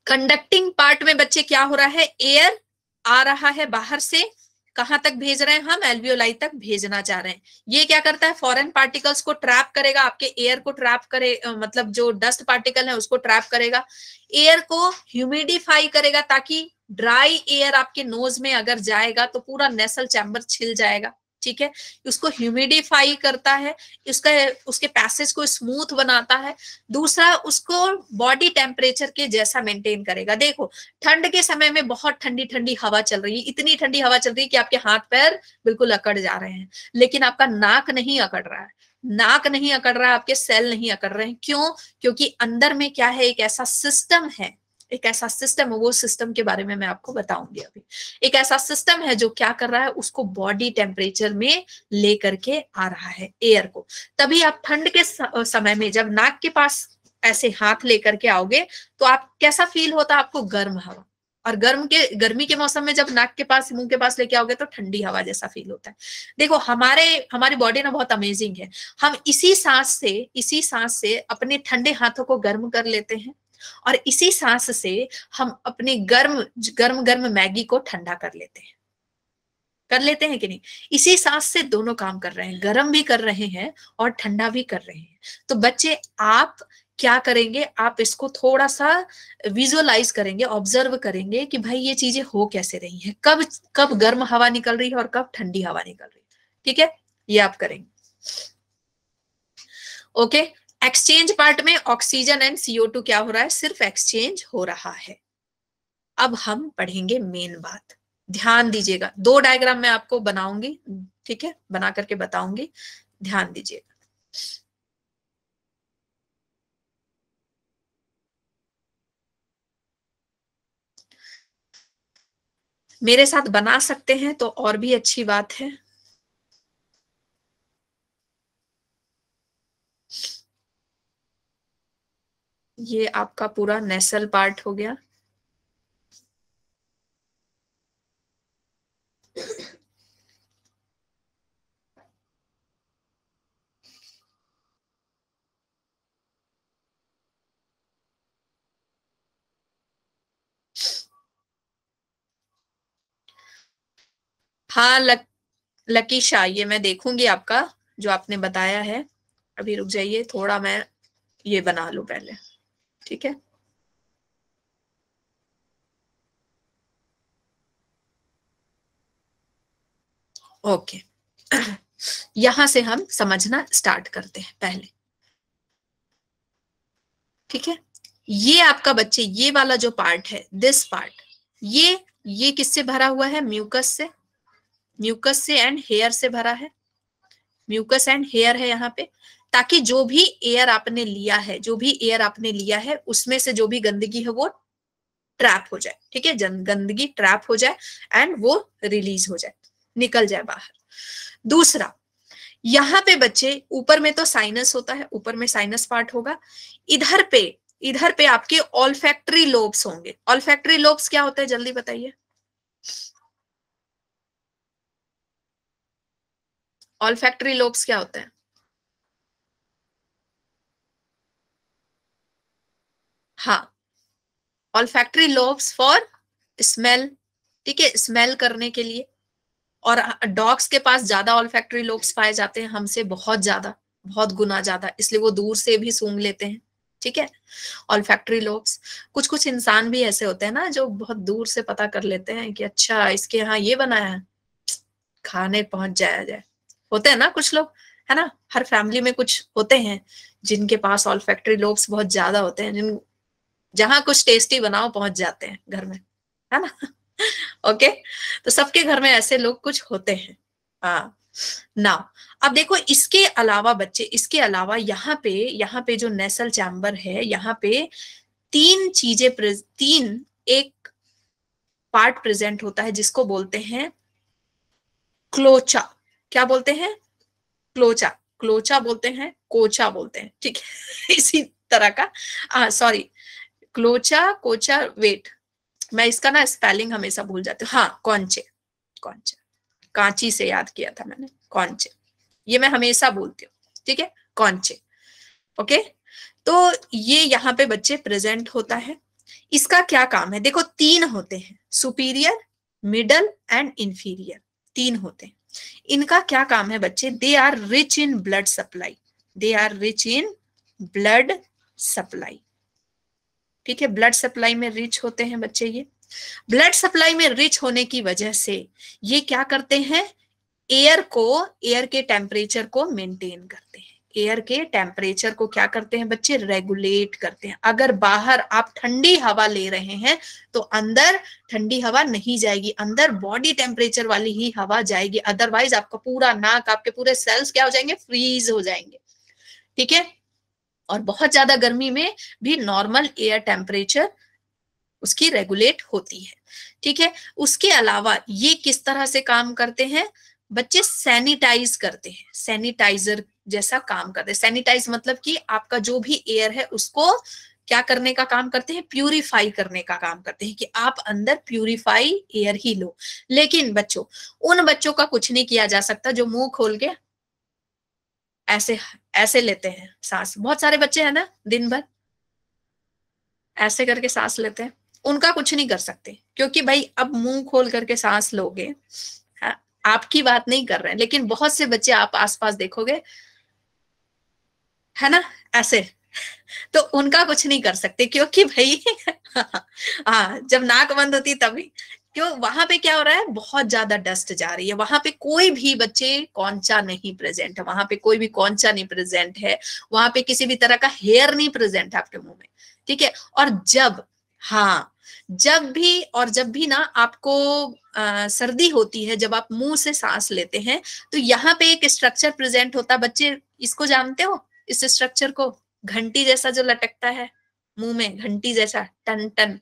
कंडक्टिंग पार्ट में बच्चे क्या हो रहा है, एयर आ रहा है बाहर से, कहां तक भेज रहे हैं हम, एल्वियोलाई तक भेजना चाह रहे हैं। ये क्या करता है, फॉरेन पार्टिकल्स को ट्रैप करेगा, आपके एयर को ट्रैप करे, मतलब जो डस्ट पार्टिकल है उसको ट्रैप करेगा, एयर को ह्यूमिडिफाई करेगा, ताकि ड्राई एयर आपके नोज में अगर जाएगा तो पूरा नेसल चैम्बर छिल जाएगा, ठीक है। उसको ह्यूमिडिफाई करता है, उसका उसके पैसेज को स्मूथ बनाता है। दूसरा, उसको बॉडी टेम्परेचर के जैसा मेंटेन करेगा। देखो ठंड के समय में बहुत ठंडी ठंडी हवा चल रही है, इतनी ठंडी हवा चल रही है कि आपके हाथ पैर बिल्कुल अकड़ जा रहे हैं, लेकिन आपका नाक नहीं अकड़ रहा है, नाक नहीं अकड़ रहा है, आपके सेल नहीं अकड़ रहे हैं। क्यों? क्योंकि अंदर में क्या है, एक ऐसा सिस्टम है, एक ऐसा सिस्टम है, वो सिस्टम के बारे में मैं आपको बताऊंगी अभी। एक ऐसा सिस्टम है जो क्या कर रहा है, उसको बॉडी टेम्परेचर में लेकर के आ रहा है एयर को। तभी आप ठंड के समय में जब नाक के पास ऐसे हाथ लेकर के आओगे तो आप कैसा फील होता है, आपको गर्म हवा, और गर्मी के मौसम में जब नाक के पास मुंह के पास लेके आओगे तो ठंडी हवा जैसा फील होता है। देखो हमारी बॉडी ना बहुत अमेजिंग है, हम इसी सांस से अपने ठंडे हाथों को गर्म कर लेते हैं, और इसी सांस से हम अपनी गर्म गर्म गर्म मैगी को ठंडा कर लेते हैं कि नहीं। इसी सांस से दोनों काम कर रहे हैं, गर्म भी कर रहे हैं और ठंडा भी कर रहे हैं। तो बच्चे आप क्या करेंगे, आप इसको थोड़ा सा विजुअलाइज करेंगे, ऑब्जर्व करेंगे कि भाई ये चीजें हो कैसे रही हैं, कब कब गर्म हवा निकल रही है और कब ठंडी हवा निकल रही है, ठीक है। ये आप करेंगे, ओके। एक्सचेंज पार्ट में ऑक्सीजन एंड CO2 क्या हो रहा है, सिर्फ एक्सचेंज हो रहा है। अब हम पढ़ेंगे मेन बात, ध्यान दीजिएगा। दो डायग्राम मैं आपको बनाऊंगी, ठीक है, बना करके बताऊंगी, ध्यान दीजिएगा। मेरे साथ बना सकते हैं तो और भी अच्छी बात है। ये आपका पूरा नेसल पार्ट हो गया। हाँ लकीशा, ये मैं देखूंगी आपका जो आपने बताया है। अभी रुक जाइए थोड़ा, मैं ये बना लूं पहले, ठीक है। ओके यहां से हम समझना स्टार्ट करते हैं पहले, ठीक है। ये आपका बच्चे, ये वाला जो पार्ट है, दिस पार्ट, ये किससे भरा हुआ है, म्यूकस से, म्यूकस से एंड हेयर से भरा है, म्यूकस एंड हेयर है यहाँ पे, ताकि जो भी एयर आपने लिया है, जो भी एयर आपने लिया है उसमें से जो भी गंदगी है वो ट्रैप हो जाए, ठीक है, गंदगी ट्रैप हो जाए एंड वो रिलीज हो जाए, निकल जाए बाहर। दूसरा, यहाँ पे बच्चे ऊपर में तो साइनस होता है, ऊपर में साइनस पार्ट होगा, इधर पे इधर पे आपके ऑल्फैक्टरी लोब्स होंगे। ऑल्फैक्टरी लोब्स क्या होते हैं, जल्दी बताइए। ऑल्फैक्टरी लोब्स क्या होते हैं? हाँ, ऑल्फैक्टरी लोब्स फॉर स्मेल, ठीक है, स्मेल करने के लिए। और डॉग्स के पास ज्यादा ऑल्फैक्टरी लोब्स पाए जाते हैं हमसे, बहुत ज्यादा, बहुत गुना ज्यादा, इसलिए वो दूर से भी सूंघ लेते हैं, ठीक है। ऑल्फैक्टरी लोब्स, कुछ कुछ इंसान भी ऐसे होते हैं ना जो बहुत दूर से पता कर लेते हैं कि अच्छा इसके यहाँ ये बनाया है, खाने पहुंच जाया जाए। होते हैं ना कुछ लोग, है ना, हर फैमिली में कुछ होते हैं जिनके पास ऑल्फैक्टरी लोब्स बहुत ज्यादा होते हैं, जिन जहां कुछ टेस्टी बनाओ पहुंच जाते हैं घर में, है ना ओके। तो सबके घर में ऐसे लोग कुछ होते हैं। हाँ ना, अब देखो इसके अलावा बच्चे, इसके अलावा यहाँ पे जो नेसल चैम्बर है, यहाँ पे तीन एक पार्ट प्रेजेंट होता है जिसको बोलते हैं क्लोचा। क्या बोलते हैं? क्लोचा, क्लोचा बोलते हैं, कोचा बोलते हैं, ठीक है। इसी तरह का, सॉरी, क्लोचा, कोचा, वेट, मैं इसका ना स्पेलिंग हमेशा भूल जाती हूँ। हाँ, कौनचे, कौनचे, कांची से याद किया था मैंने, कौनचे, ये मैं हमेशा बोलती हूँ, ठीक है, कौनचे। ओके, तो ये यहाँ पे बच्चे प्रेजेंट होता है। इसका क्या काम है, देखो 3 होते हैं, सुपीरियर, मिडल एंड इंफीरियर, 3 होते हैं। इनका क्या काम है बच्चे, they are rich in blood supply, they are rich in blood supply, ठीक है, ब्लड सप्लाई में रिच होते हैं बच्चे। ये ब्लड सप्लाई में रिच होने की वजह से ये क्या करते हैं, एयर के टेम्परेचर को मेंटेन करते हैं, एयर के टेम्परेचर को क्या करते हैं बच्चे, रेगुलेट करते हैं। अगर बाहर आप ठंडी हवा ले रहे हैं तो अंदर ठंडी हवा नहीं जाएगी, अंदर बॉडी टेम्परेचर वाली ही हवा जाएगी, अदरवाइज आपका पूरा नाक, आपके पूरे सेल्स क्या हो जाएंगे, फ्रीज हो जाएंगे, ठीक है। और बहुत ज्यादा गर्मी में भी नॉर्मल एयर टेम्परेचर उसकी रेगुलेट होती है, ठीक है। उसके अलावा ये किस तरह से काम करते हैं बच्चे, सैनिटाइज करते हैं, सैनिटाइजर जैसा काम करते हैं। सैनिटाइज मतलब कि आपका जो भी एयर है उसको क्या करने का काम करते हैं, प्यूरिफाई करने का काम करते हैं, कि आप अंदर प्यूरिफाई एयर ही लो। लेकिन बच्चों, उन बच्चों का कुछ नहीं किया जा सकता जो मुंह खोल के ऐसे ऐसे लेते हैं सांस। बहुत सारे बच्चे हैं ना, दिन भर ऐसे करके सांस लेते हैं, उनका कुछ नहीं कर सकते, क्योंकि भाई अब मुंह खोल करके सांस लोगे, हाँ, आपकी बात नहीं कर रहे हैं, लेकिन बहुत से बच्चे आप आसपास देखोगे, है ना, ऐसे, तो उनका कुछ नहीं कर सकते, क्योंकि भाई हाँ, जब नाक बंद होती तभी, क्यों, वहां पे क्या हो रहा है, बहुत ज्यादा डस्ट जा रही है, वहां पे कोई भी बच्चे कौनचा नहीं प्रेजेंट है, वहां पे कोई भी कौनचा नहीं प्रेजेंट है, वहां पे किसी भी तरह का हेयर नहीं प्रेजेंट है आपके मुंह में, ठीक है। और जब, हाँ, जब भी ना आपको सर्दी होती है, जब आप मुंह से सांस लेते हैं, तो यहाँ पे एक स्ट्रक्चर प्रेजेंट होता है बच्चे, इसको जानते हो, इस स्ट्रक्चर को, घंटी जैसा जो लटकता है मुंह में, घंटी जैसा, टन टन,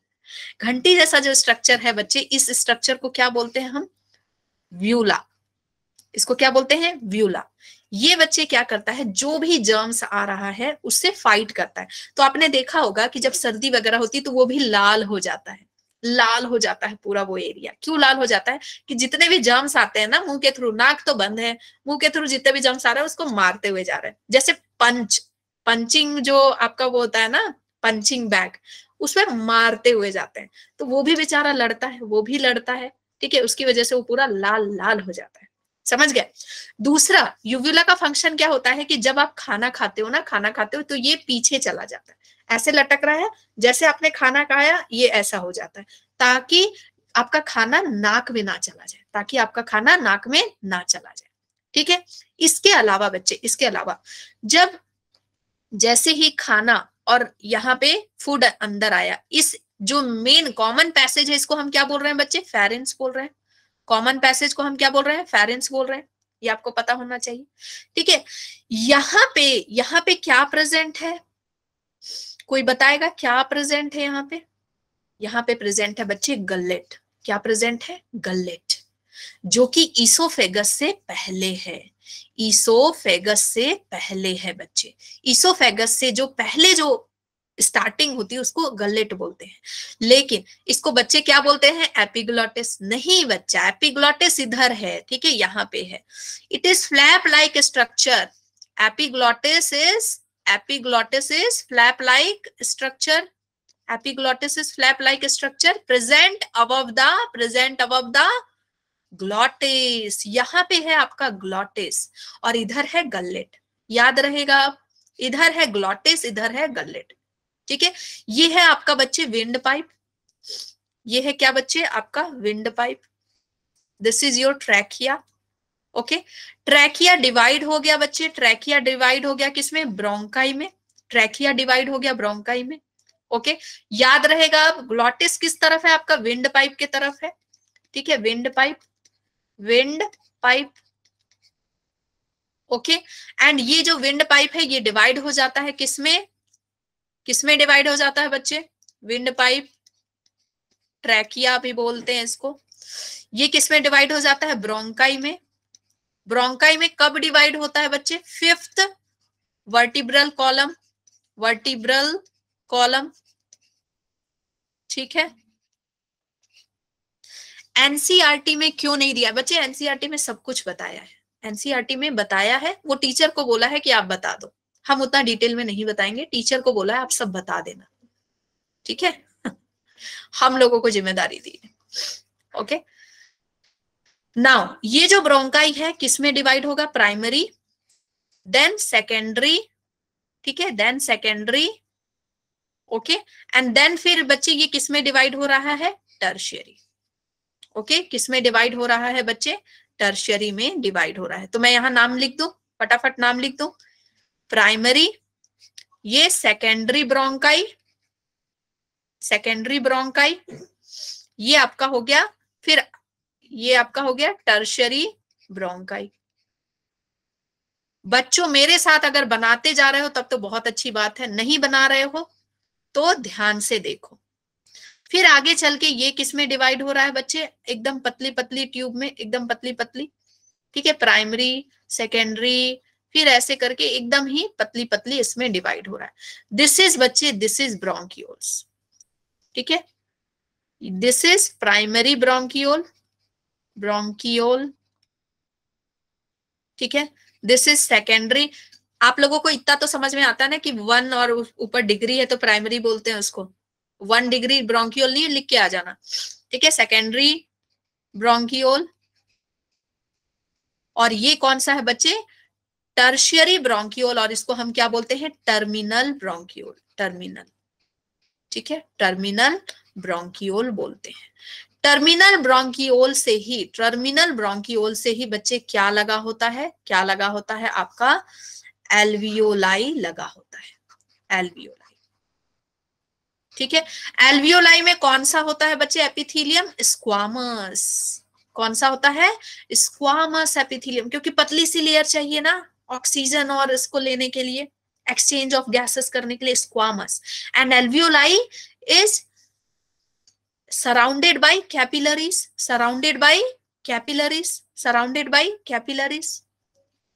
घंटी जैसा जो स्ट्रक्चर है बच्चे, इस स्ट्रक्चर को क्या बोलते हैं हम, व्यूला, इसको क्या बोलते हैं, व्यूला। ये बच्चे क्या करता है, जो भी जर्म्स आ रहा है उससे फाइट करता है। तो आपने देखा होगा कि जब सर्दी वगैरह होती है तो वो भी लाल हो जाता है, लाल हो जाता है पूरा वो एरिया। क्यों लाल हो जाता है, कि जितने भी जर्म्स आते हैं ना मुंह के थ्रू, नाक तो बंद है, मुंह के थ्रू जितने भी जर्म्स आ रहे हैं उसको मारते हुए जा रहे हैं। जैसे पंचिंग जो आपका वो होता है ना, पंचिंग बैग, उसमें मारते हुए जाते हैं, तो वो भी बेचारा लड़ता है, वो भी लड़ता है, ठीक है, उसकी वजह से वो पूरा लाल लाल हो जाता है, समझ गए। दूसरा, यूवुला का फंक्शन क्या होता है, कि जब आप खाना खाते हो ना, खाना खाते हो तो ये पीछे चला जाता है, ऐसे लटक रहा है, जैसे आपने खाना खाया ये ऐसा हो जाता है, ताकि आपका खाना नाक में ना चला जाए, ताकि आपका खाना नाक में ना चला जाए, ठीक है। इसके अलावा बच्चे, इसके अलावा जब जैसे ही खाना और यहाँ पे फूड अंदर आया, इस जो मेन कॉमन पैसेज है इसको हम क्या बोल रहे हैं बच्चे, फेरेंस बोल रहे हैं। कॉमन पैसेज को हम क्या बोल रहे हैं, फेरेंस बोल रहे हैं, ये आपको पता होना चाहिए, ठीक है। यहाँ पे क्या प्रेजेंट है, कोई बताएगा क्या प्रेजेंट है यहाँ पे, यहाँ पे प्रेजेंट है बच्चे गलेट। क्या प्रेजेंट है, गलेट, जो कि ईसोफेगस से पहले है, ईसोफेगस से पहले है बच्चे। ईसोफेगस से जो पहले जो स्टार्टिंग होती है उसको गलेट बोलते हैं, लेकिन इसको बच्चे क्या बोलते हैं, एपिग्लॉटिस। नहीं बच्चा, एपिग्लॉटिस इधर है, ठीक है, यहाँ पे है। It is flap like structure, epiglottis is flap like structure, epiglottis is flap like structure present above the glottis। यहाँ पे है आपका glottis और इधर है गलेट, याद रहेगा, इधर है glottis, इधर है गलेट, ठीक है। ये है आपका बच्चे विंड पाइप, ये है क्या बच्चे, आपका wind pipe. This is your trachea, okay. Trachea divide हो गया बच्चे, ट्रैकिया डिवाइड हो गया किसमें, ब्रोंकाई में, ट्रैकिया डिवाइड हो गया ब्रोंकाई में, ओके। याद रहेगा, ग्लॉटिस किस तरफ है आपका, विंड पाइप की तरफ है, ठीक है, wind pipe, wind pipe, okay. And ये जो विंड पाइप है ये डिवाइड हो जाता है किसमें, किसमें डिवाइड हो जाता है बच्चे, विंड पाइप, ट्रैकिया भी बोलते हैं इसको। ये किसमें डिवाइड हो जाता है, ब्रोंकाई में। ब्रोंकाई में कब डिवाइड होता है बच्चे, 5th vertebral column, vertebral column, ठीक है। एनसीईआरटी में क्यों नहीं दिया बच्चे? एनसीईआरटी में सब कुछ बताया है, एनसीईआरटी में बताया है, वो टीचर को बोला है कि आप बता दो, हम उतना डिटेल में नहीं बताएंगे, टीचर को बोला है आप सब बता देना, ठीक है। हम लोगों को जिम्मेदारी दी है, ओके। नाउ ये जो ब्रोंकाई है किसमें डिवाइड होगा? प्राइमरी, देन सेकेंडरी, ठीक है, then secondary, okay, and then फिर बच्चे ये किसमें डिवाइड हो रहा है? टर्शियरी, ओके, किसमें डिवाइड हो रहा है बच्चे? टर्शियरी में डिवाइड हो रहा है। तो मैं यहां नाम लिख दूं, फटाफट नाम लिख दूं, प्राइमरी, ये सेकेंडरी ब्रोंकाई, सेकेंडरी ब्रोंकाई, ये आपका हो गया, फिर ये आपका हो गया टर्शियरी ब्रोंकाई। बच्चों मेरे साथ अगर बनाते जा रहे हो तब तो बहुत अच्छी बात है, नहीं बना रहे हो तो ध्यान से देखो। फिर आगे चल के ये किस में डिवाइड हो रहा है बच्चे? एकदम पतली पतली ट्यूब में, एकदम पतली पतली, ठीक है, प्राइमरी, सेकेंडरी, फिर ऐसे करके एकदम ही पतली पतली इसमें डिवाइड हो रहा है। दिस इज बच्चे, दिस इज ब्रोंकियोल्स, ठीक है, this is primary bronchiole, bronchiole, ठीक है, दिस इज सेकेंडरी। आप लोगों को इतना तो समझ में आता है ना कि 1 और ऊपर डिग्री है तो प्राइमरी बोलते हैं उसको, 1 डिग्री ब्रोंकियोल नहीं लिख के आ जाना, ठीक है, सेकेंडरी ब्रोंकियोल। और ये कौन सा है बच्चे? टर्शियरी ब्रोंकियोल, और इसको हम क्या बोलते हैं? टर्मिनल ब्रोंकियोल, टर्मिनल, ठीक है, टर्मिनल ब्रोंकियोल बोलते हैं। टर्मिनल ब्रोंकियोल से ही, टर्मिनल ब्रोंकियोल से ही बच्चे क्या लगा होता है? क्या लगा होता है? आपका एल्वियोलाई लगा होता है, एल्वियोलाई, ठीक है। एल्वियोलाई में कौन सा होता है बच्चे? Epithelium squamous. कौन सा होता है? स्क्वामस एपिथीलियम, क्योंकि पतली सी लेयर चाहिए ना ऑक्सीजन और इसको लेने के लिए, एक्सचेंज ऑफ गैसेस करने के लिए, squamous. And alveoli is surrounded by capillaries, surrounded by capillaries, surrounded by capillaries,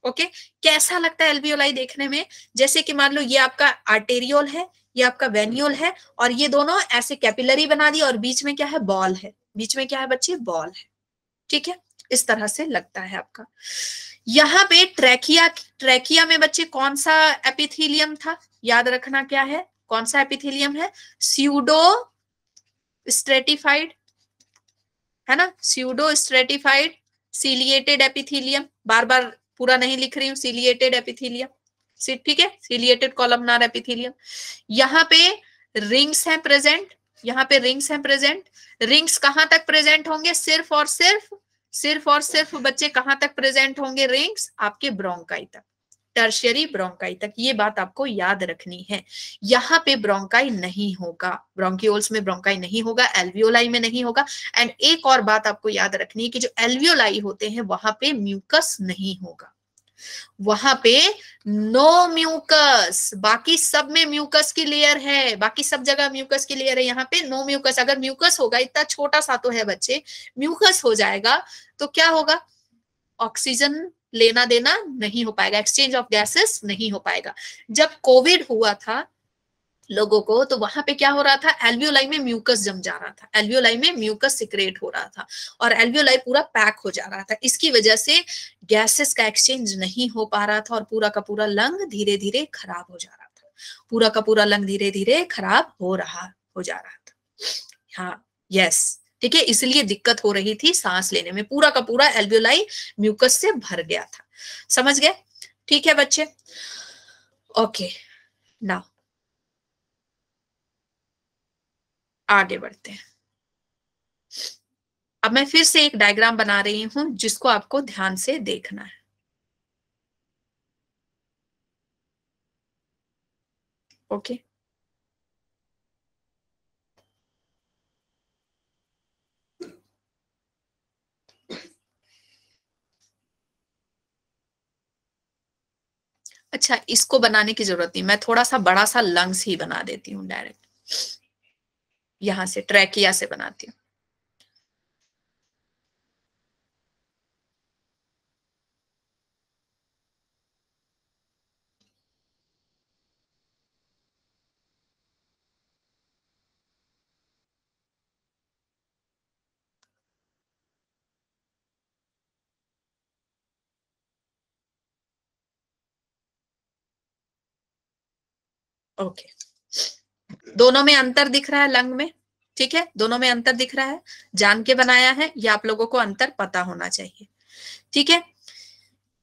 okay. कैसा लगता है एल्वियोलाई देखने में? जैसे कि मान लो ये आपका आर्टेरियोल है, ये आपका वेन्यूल है, और ये दोनों ऐसे कैपिलरी बना दिया, और बीच में क्या है? बॉल है, बीच में क्या है बच्चे? बॉल है, ठीक है, इस तरह से लगता है आपका। यहाँ पे ट्रैकिया, ट्रैकिया में बच्चे कौन सा एपिथीलियम था? याद रखना क्या है, कौन सा एपिथीलियम है? स्यूडो स्ट्रेटिफाइड, है ना, स्यूडो स्ट्रेटिफाइड सीलिएटेड एपिथीलियम, बार बार पूरा नहीं लिख रही हूं, सीलिएटेड एपिथीलियम, ठीक है, सीलिएटेड कॉलमनार एपिथीलियम। यहाँ पे रिंग्स हैं प्रेजेंट, यहाँ पे रिंग्स हैं प्रेजेंट। रिंग्स कहां तक प्रेजेंट होंगे? सिर्फ और सिर्फ, सिर्फ और सिर्फ बच्चे कहां तक प्रेजेंट होंगे रिंग्स? आपके ब्रोंकाई तक, टर्शियरी ब्रोंकाई तक, ये बात आपको याद रखनी है। यहाँ पे ब्रोंकाई नहीं होगा, ब्रोंकियोल्स में ब्रोंकाई नहीं होगा, एल्वियोलाई में नहीं होगा। एंड एक और बात आपको याद रखनी है कि जो एल्वियोलाई होते हैं वहां पे म्यूकस नहीं होगा, वहां पे नो म्यूकस, बाकी सब में म्यूकस की लेयर है, बाकी सब जगह म्यूकस की लेयर है, यहाँ पे नो म्यूकस। अगर म्यूकस होगा, इतना छोटा सा तो है बच्चे, म्यूकस हो जाएगा तो क्या होगा? ऑक्सीजन लेना देना नहीं हो पाएगा, एक्सचेंज ऑफ गैसेस नहीं हो पाएगा। जब कोविड हुआ था लोगों को, तो वहां पे क्या हो रहा था? एल्वियोलाई में म्यूकस जम जा रहा था, एल्वियोलाई में म्यूकस सिक्रेट हो रहा था, और एल्वियोलाई पूरा पैक हो जा रहा था। इसकी वजह से गैसेस का एक्सचेंज नहीं हो पा रहा था, और पूरा का पूरा लंग धीरे धीरे खराब हो जा रहा था, पूरा का पूरा लंग धीरे धीरे खराब हो जा रहा था। हाँ, यस, ठीक है, इसलिए दिक्कत हो रही थी सांस लेने में, पूरा का पूरा एल्वियोलाई म्यूकस से भर गया था। समझ गए? ठीक है बच्चे, ओके। नाउ आगे बढ़ते हैं। अब मैं फिर से एक डायग्राम बना रही हूं जिसको आपको ध्यान से देखना है, ओके। अच्छा, इसको बनाने की जरूरत नहीं, मैं थोड़ा सा बड़ा सा लंग्स ही बना देती हूँ डायरेक्ट, यहां से ट्रैकिया से बनाती हूँ। ओके, दोनों में अंतर दिख रहा है लंग में, ठीक है, दोनों में अंतर दिख रहा है, जान के बनाया है, ये आप लोगों को अंतर पता होना चाहिए, ठीक है।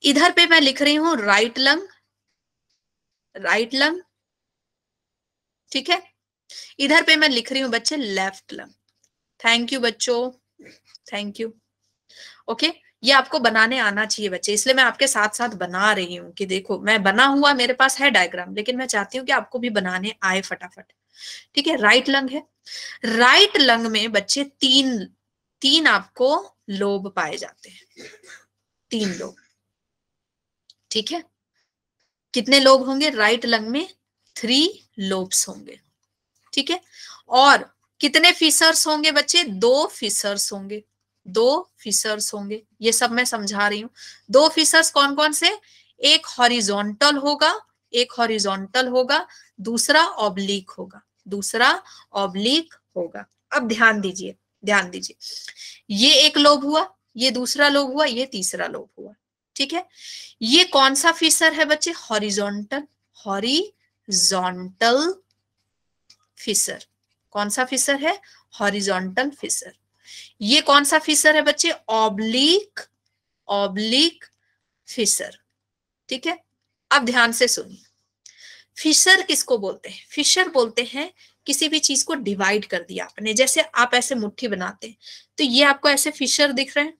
इधर पे मैं लिख रही हूं राइट लंग, राइट लंग, ठीक है। इधर पे मैं लिख रही हूं बच्चे लेफ्ट लंग। थैंक यू बच्चों, थैंक यू। ओके, ये आपको बनाने आना चाहिए बच्चे, इसलिए मैं आपके साथ साथ बना रही हूँ कि देखो मैं बना हुआ मेरे पास है डायग्राम, लेकिन मैं चाहती हूँ कि आपको भी बनाने आए फटाफट, ठीक है। राइट लंग है, राइट लंग में बच्चे तीन तीन आपको लोब पाए जाते हैं, तीन लोब, ठीक है। कितने लोब होंगे राइट लंग में? 3 लोब्स होंगे, ठीक है। और कितने फिशर्स होंगे बच्चे? 2 फिशर्स होंगे, 2 फिशर्स होंगे, ये सब मैं समझा रही हूं। 2 फिशर्स कौन कौन से? एक हॉरिजॉन्टल होगा, एक हॉरिजॉन्टल होगा, दूसरा ऑब्लिक होगा, दूसरा ऑब्लिक होगा। अब ध्यान दीजिए, ध्यान दीजिए, ये एक लोब हुआ, ये दूसरा लोब हुआ, ये तीसरा लोब हुआ, ठीक है। ये कौन सा फिशर है बच्चे? Horizontal, horizontal fissure. कौन सा फिशर है? Horizontal fissure. ये कौन सा फिशर है बच्चे? ऑब्लिक, ऑब्लिक फिशर, ठीक है। अब ध्यान से सुनिए, फिशर किसको बोलते हैं? फिशर बोलते हैं किसी भी चीज को डिवाइड कर दिया आपने, जैसे आप ऐसे मुट्ठी बनाते हैं, तो ये आपको ऐसे फिशर दिख रहे हैं,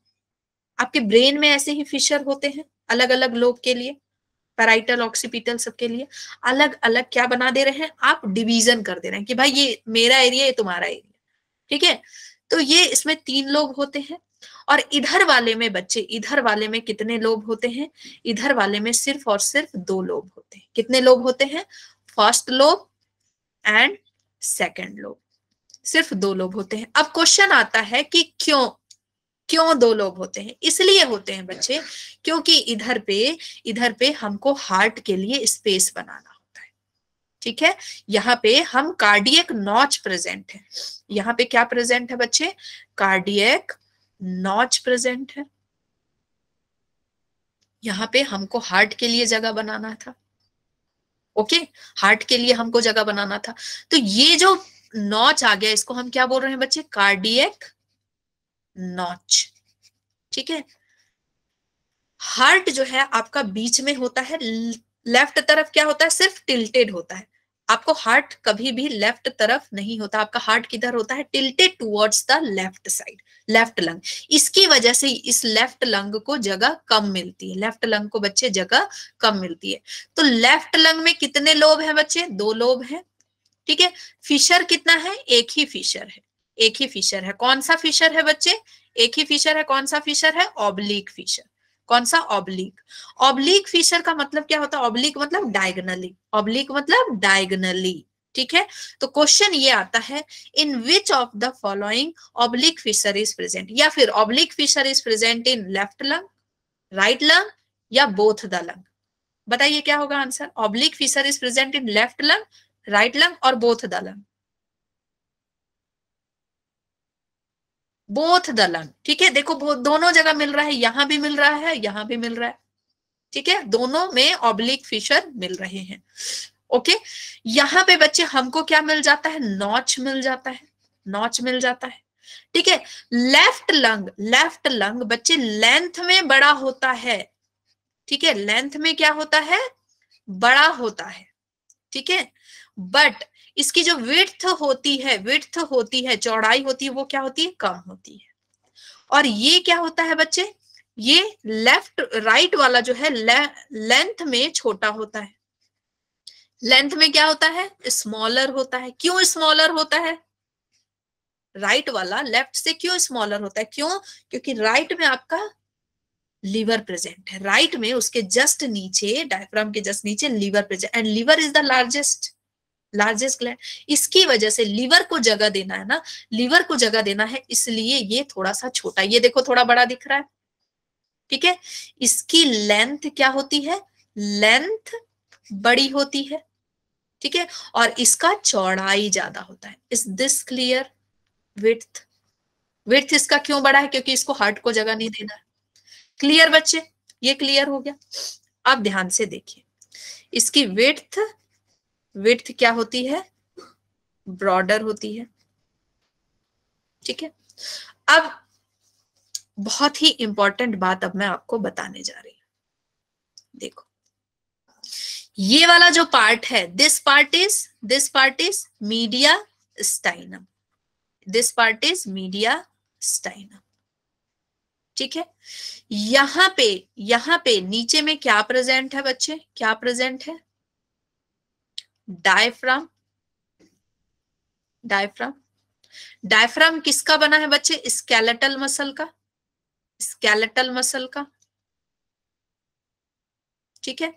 आपके ब्रेन में ऐसे ही फिशर होते हैं अलग अलग लोग के लिए, पैराइटल ऑक्सीपिटल सबके लिए अलग अलग क्या बना दे रहे हैं आप? डिवीजन कर दे रहे हैं कि भाई ये मेरा एरिया, ये तुम्हारा एरिया, ठीक है। तो ये इसमें 3 लोग होते हैं। और इधर वाले में बच्चे, इधर वाले में कितने लोग होते हैं? इधर वाले में सिर्फ और सिर्फ 2 लोग होते हैं। कितने लोग होते हैं? First lobe and second lobe, सिर्फ 2 लोग होते हैं। अब क्वेश्चन आता है कि क्यों, क्यों 2 लोग होते हैं? इसलिए होते हैं बच्चे क्योंकि इधर पे हमको हार्ट के लिए स्पेस बनाना होता है, ठीक है। यहाँ पे हम कार्डियक नॉच प्रेजेंट है, यहाँ पे क्या प्रेजेंट है बच्चे? कार्डियक नॉच प्रेजेंट है। यहाँ पे हमको हार्ट के लिए जगह बनाना था, ओके, हार्ट के लिए हमको जगह बनाना था। तो ये जो नॉच आ गया, इसको हम क्या बोल रहे हैं बच्चे? कार्डियक नॉच, ठीक है। हार्ट जो है आपका बीच में होता है, लेफ्ट तरफ क्या होता है? सिर्फ टिल्टेड होता है। आपको हार्ट कभी भी लेफ्ट तरफ नहीं होता, आपका हार्ट किधर होता है? Tilted towards the left side, left lung. इसकी वजह से इस लेफ्ट लंग को जगह कम मिलती है, लेफ्ट लंग को बच्चे जगह कम मिलती है। तो लेफ्ट लंग में कितने लोब है बच्चे? 2 लोब है, ठीक है। फिशर कितना है? एक ही फिशर है, एक ही फिशर है। कौन सा फिशर है बच्चे? एक ही फिशर है। कौन सा फिशर है? Oblique fissure. कौन सा? ऑब्लिक। ऑब्लिक फिशर का मतलब क्या होता है? ऑब्लिक मतलब डायगनली, ऑब्लिक मतलब डायगनली, ठीक है। तो क्वेश्चन ये आता है, in which of the following oblique fissure is present, या फिर oblique fissure is present in left lung, right lung, या बोथ द लंग? बताइए क्या होगा answer? Oblique fissure is present in left lung, right lung और both the lung. Both the lung, ठीक है। देखो दोनों जगह मिल रहा है, यहां भी मिल रहा है, यहां भी मिल रहा है, ठीक है। दोनों में ऑब्लिक फिशर मिल रहे हैं, ओके। यहां पे बच्चे हमको क्या मिल जाता है? नॉच मिल जाता है, नॉच मिल जाता है, ठीक है। लेफ्ट लंग, लेफ्ट लंग बच्चे लेंथ में बड़ा होता है, ठीक है, लेंथ में क्या होता है? बड़ा होता है, ठीक है। बट इसकी जो विड्थ होती है, विड्थ होती है, चौड़ाई होती है, वो क्या होती है? कम होती है। और ये क्या होता है बच्चे? ये लेफ्ट राइट वाला जो है लेंथ में छोटा होता है, लेंथ में क्या होता है? स्मॉलर होता है। क्यों स्मॉलर होता है? राइट वाला लेफ्ट से क्यों स्मॉलर होता है? क्यों? क्योंकि राइट में आपका लीवर प्रेजेंट है, राइट में उसके जस्ट नीचे, डायफ्राम के जस्ट नीचे liver present, and liver is the largest, largest gland. इसकी वजह से लीवर को जगह देना है ना, लीवर को जगह देना है, इसलिए ये थोड़ा सा छोटा, ये देखो थोड़ा बड़ा दिख रहा है, ठीक है। इसकी लेंथ क्या होती है? लेंथ बड़ी होती है, ठीक है। और इसका चौड़ाई ज्यादा होता है। Is this clear? Width, width इसका क्यों बड़ा है? क्योंकि इसको हार्ट को जगह नहीं देना है। क्लियर बच्चे? ये क्लियर हो गया। अब ध्यान से देखिए, इसकी विड्थ विड्थ क्या होती है, ब्रॉडर होती है। ठीक है, अब बहुत ही इंपॉर्टेंट बात अब मैं आपको बताने जा रही हूं। देखो, ये वाला जो पार्ट है, this part is mediastinum, this part is mediastinum. ठीक है, यहां पे नीचे में क्या प्रेजेंट है बच्चे, क्या प्रेजेंट है, डायफ्राम। डायफ्राम, डायफ्राम किसका बना है बच्चे, स्केलेटल मसल का, स्केलेटल मसल का। ठीक है,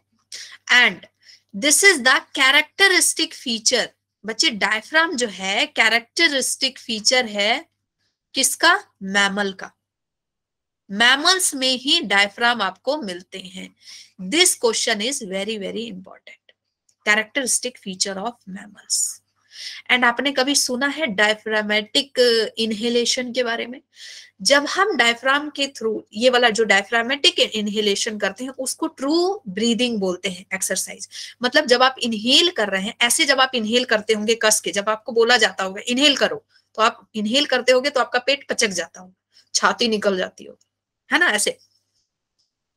and this is the characteristic feature. बच्चे डायफ्राम जो है कैरेक्टरिस्टिक फीचर है किसका, मैमल का। मैमल्स में ही डायफ्राम आपको मिलते हैं। This question is very very important, characteristic feature of mammals. And आपने कभी सुना है डायफ्रामेटिक इनहेलेशन के बारे में? जब हम डायफ्राम के थ्रू ये वाला जो डायफ्रामेटिक इनहेलेशन करते हैं उसको ट्रू ब्रीदिंग बोलते हैं एक्सरसाइज। मतलब जब आप इनहेल कर रहे हैं, ऐसे जब आप इनहेल करते होंगे कस के, जब आपको बोला जाता होगा इनहेल करो, तो आप इनहेल करते होगे तो आपका पेट पचक जाता होगा, छाती निकल जाती होगी, है ना, ऐसे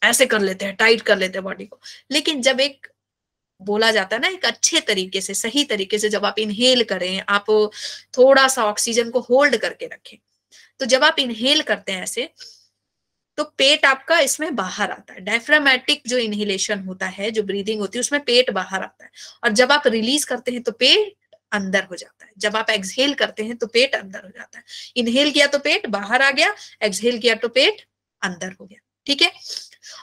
ऐसे कर लेते हैं, टाइट कर लेते हैं बॉडी को। लेकिन जब एक बोला जाता है ना एक अच्छे तरीके से, सही तरीके से, जब आप इनहेल करें, आप थोड़ा सा ऑक्सीजन को होल्ड करके रखें, तो जब आप इनहेल करते हैं ऐसे, तो पेट आपका इसमें बाहर आता है। डायफ्रामेटिक जो इनहेलेशन होता है, जो ब्रीदिंग होती है, उसमें पेट बाहर आता है। और जब आप रिलीज करते हैं तो पेट अंदर हो जाता है। जब आप एक्सहेल करते हैं तो पेट अंदर हो जाता है। इनहेल किया तो पेट बाहर आ गया, एक्सहेल किया तो पेट अंदर हो गया। ठीक है,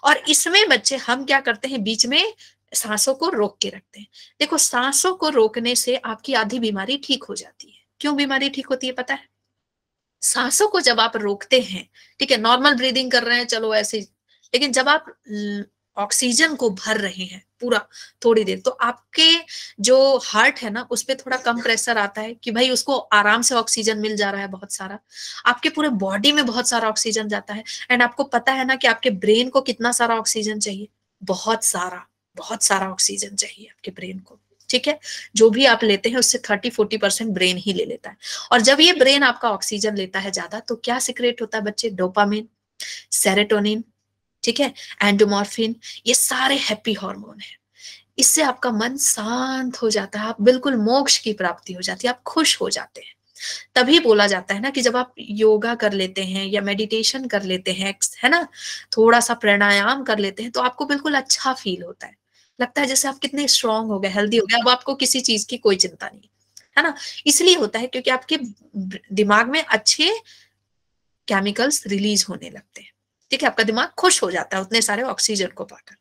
और इसमें बच्चे हम क्या करते हैं, बीच में सांसों को रोक के रखते हैं। देखो, सांसों को रोकने से आपकी आधी बीमारी ठीक हो जाती है। क्यों बीमारी ठीक होती है पता है? सांसों को जब आप रोकते हैं, ठीक है, नॉर्मल ब्रीदिंग कर रहे हैं, चलो ऐसे, लेकिन जब आप ऑक्सीजन को भर रहे हैं पूरा थोड़ी देर, तो आपके जो हार्ट है ना, उस पर थोड़ा कम प्रेशर आता है कि भाई उसको आराम से ऑक्सीजन मिल जा रहा है बहुत सारा। आपके पूरे बॉडी में बहुत सारा ऑक्सीजन जाता है। एंड आपको पता है ना कि आपके ब्रेन को कितना सारा ऑक्सीजन चाहिए, बहुत सारा, बहुत सारा ऑक्सीजन चाहिए आपके ब्रेन को। ठीक है, जो भी आप लेते हैं उससे 30-40% ब्रेन ही ले लेता है। और जब ये ब्रेन आपका ऑक्सीजन लेता है ज्यादा, तो क्या सिक्रेट होता है बच्चे, डोपामिन, सेरोटोनिन, ठीक है, एंडोमॉर्फिन, ये सारे हैप्पी हार्मोन है। इससे आपका मन शांत हो जाता है, आप बिल्कुल मोक्ष की प्राप्ति हो जाती है, आप खुश हो जाते हैं। तभी बोला जाता है ना कि जब आप योगा कर लेते हैं या मेडिटेशन कर लेते हैं, है ना, थोड़ा सा प्राणायाम कर लेते हैं, तो आपको बिल्कुल अच्छा फील होता है। लगता है जैसे आप कितने स्ट्रांग हो गए, हेल्दी हो गए, अब आपको किसी चीज की कोई चिंता नहीं, है ना। इसलिए होता है क्योंकि आपके दिमाग में अच्छे केमिकल्स रिलीज होने लगते हैं। ठीक है, आपका दिमाग खुश हो जाता है उतने सारे ऑक्सीजन को पाकर।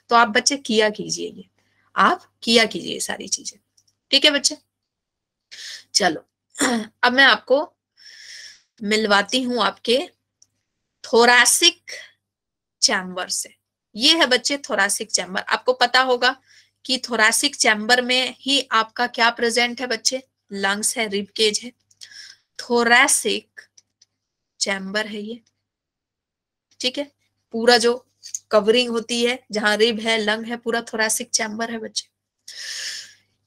तो आप बच्चे किया कीजिए, ये आप किया कीजिए सारी चीजें। ठीक है बच्चे, चलो अब मैं आपको मिलवाती हूं आपके थोरैसिक चैम्बर से। ये है बच्चे थोरैसिक चैम्बर। आपको पता होगा कि थोरैसिक चैम्बर में ही आपका क्या प्रेजेंट है बच्चे, लंग्स है, रिब केज है। थोरैसिक चैम्बर है ये। ठीक है, पूरा जो कवरिंग होती है, जहां रिब है, लंग है, पूरा थोरैसिक चैम्बर है बच्चे।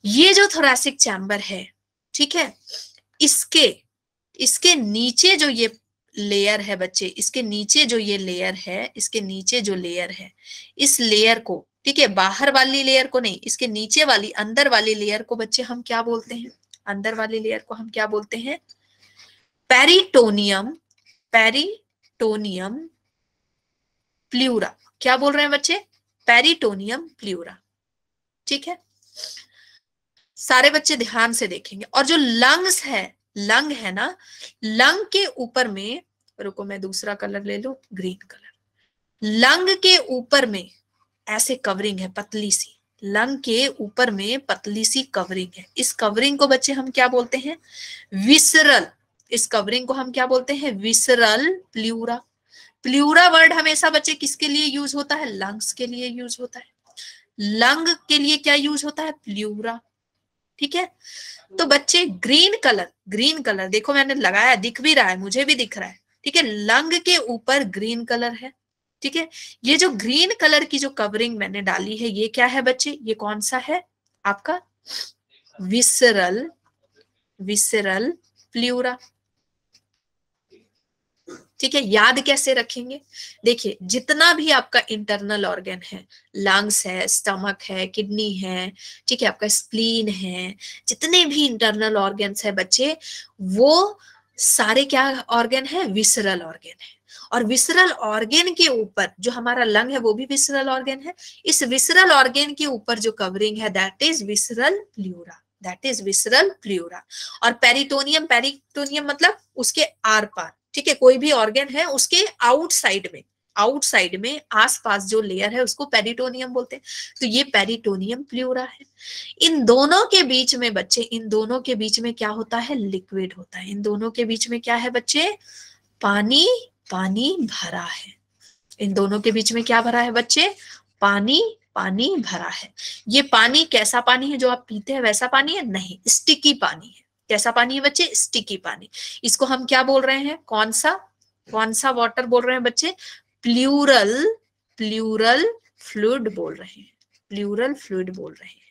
ये जो थोरैसिक चैम्बर है, ठीक है, इसके इसके नीचे जो ये लेयर है बच्चे, इसके नीचे जो ये लेयर है, इसके नीचे जो लेयर है, इस लेयर को, ठीक है, बाहर वाली लेयर को नहीं, इसके नीचे वाली, अंदर वाली लेयर को बच्चे हम क्या बोलते हैं, अंदर वाली लेयर को हम क्या बोलते हैं, पेरिटोनियम, पेरिटोनियम प्ल्यूरा। क्या बोल रहे हैं बच्चे, पेरिटोनियम प्ल्यूरा। ठीक है, सारे बच्चे ध्यान से देखेंगे। और जो लंग्स है, लंग है ना, लंग के ऊपर में, रुको मैं दूसरा कलर ले लूं, ग्रीन कलर। लंग के ऊपर में ऐसे कवरिंग है पतली सी, लंग के ऊपर में पतली सी कवरिंग है। इस कवरिंग को बच्चे हम क्या बोलते हैं, विसरल। इस कवरिंग को हम क्या बोलते हैं, विसरल प्ल्यूरा। प्ल्यूरा वर्ड हमेशा बच्चे किसके लिए यूज होता है, लंग्स के लिए यूज होता है। लंग के लिए क्या यूज होता है, प्ल्यूरा। ठीक है, तो बच्चे ग्रीन कलर, ग्रीन कलर देखो मैंने लगाया, दिख भी रहा है, मुझे भी दिख रहा है। ठीक है, लंग के ऊपर ग्रीन कलर है। ठीक है, ये जो ग्रीन कलर की जो कवरिंग मैंने डाली है, ये क्या है बच्चे, ये कौन सा है आपका, विसरल विसरल प्लूरा। ठीक है, याद कैसे रखेंगे? देखिए, जितना भी आपका इंटरनल ऑर्गन है, लंग्स है, स्टमक है, किडनी है, ठीक है, आपका स्प्लीन है, जितने भी इंटरनल ऑर्गन्स है बच्चे, वो सारे क्या ऑर्गन है? विसरल ऑर्गन है। और विसरल ऑर्गन के ऊपर जो हमारा लंग है वो भी विसरल ऑर्गन है। इस विसरल ऑर्गन के ऊपर जो कवरिंग है that is visceral pleura, that is visceral pleura. और पेरिटोनियम, पेरिटोनियम मतलब उसके आर पार, ठीक है, कोई भी ऑर्गन है उसके आउटसाइड में आसपास जो लेयर है उसको पेरिटोनियम बोलते हैं। तो ये पेरिटोनियम प्लूरा है। इन दोनों के बीच में बच्चे, इन दोनों के बीच में क्या होता है? लिक्विड होता है। इन दोनों के बीच में क्या है बच्चे? पानी, पानी भरा है। इन दोनों के बीच में क्या भरा है बच्चे? पानी, पानी भरा है। ये पानी कैसा पानी है? जो आप पीते हैं वैसा पानी है? नहीं, स्टिकी पानी है। कैसा पानी है बच्चे? स्टिकी पानी। इसको हम क्या बोल रहे हैं? कौन सा वाटर बोल रहे हैं बच्चे? प्लूरल प्लूरल फ्लूइड बोल रहे हैं, प्लूरल फ्लूइड बोल रहे हैं।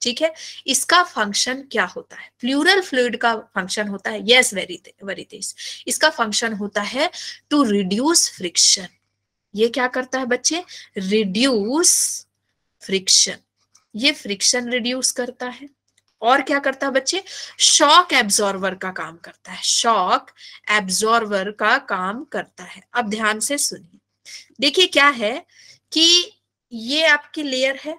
ठीक है, इसका फंक्शन क्या होता है? प्लूरल फ्लूइड का फंक्शन होता है, यस वेरी तेज, इसका फंक्शन होता है टू रिड्यूस फ्रिक्शन। ये क्या करता है बच्चे? Reduce friction. ये फ्रिक्शन रिड्यूस करता है। और क्या करता है बच्चे? शॉक एब्जॉर्वर का काम करता है, शॉक एब्जॉर्वर का काम करता है। अब ध्यान से सुनिए, देखिए क्या है कि ये आपकी लेयर है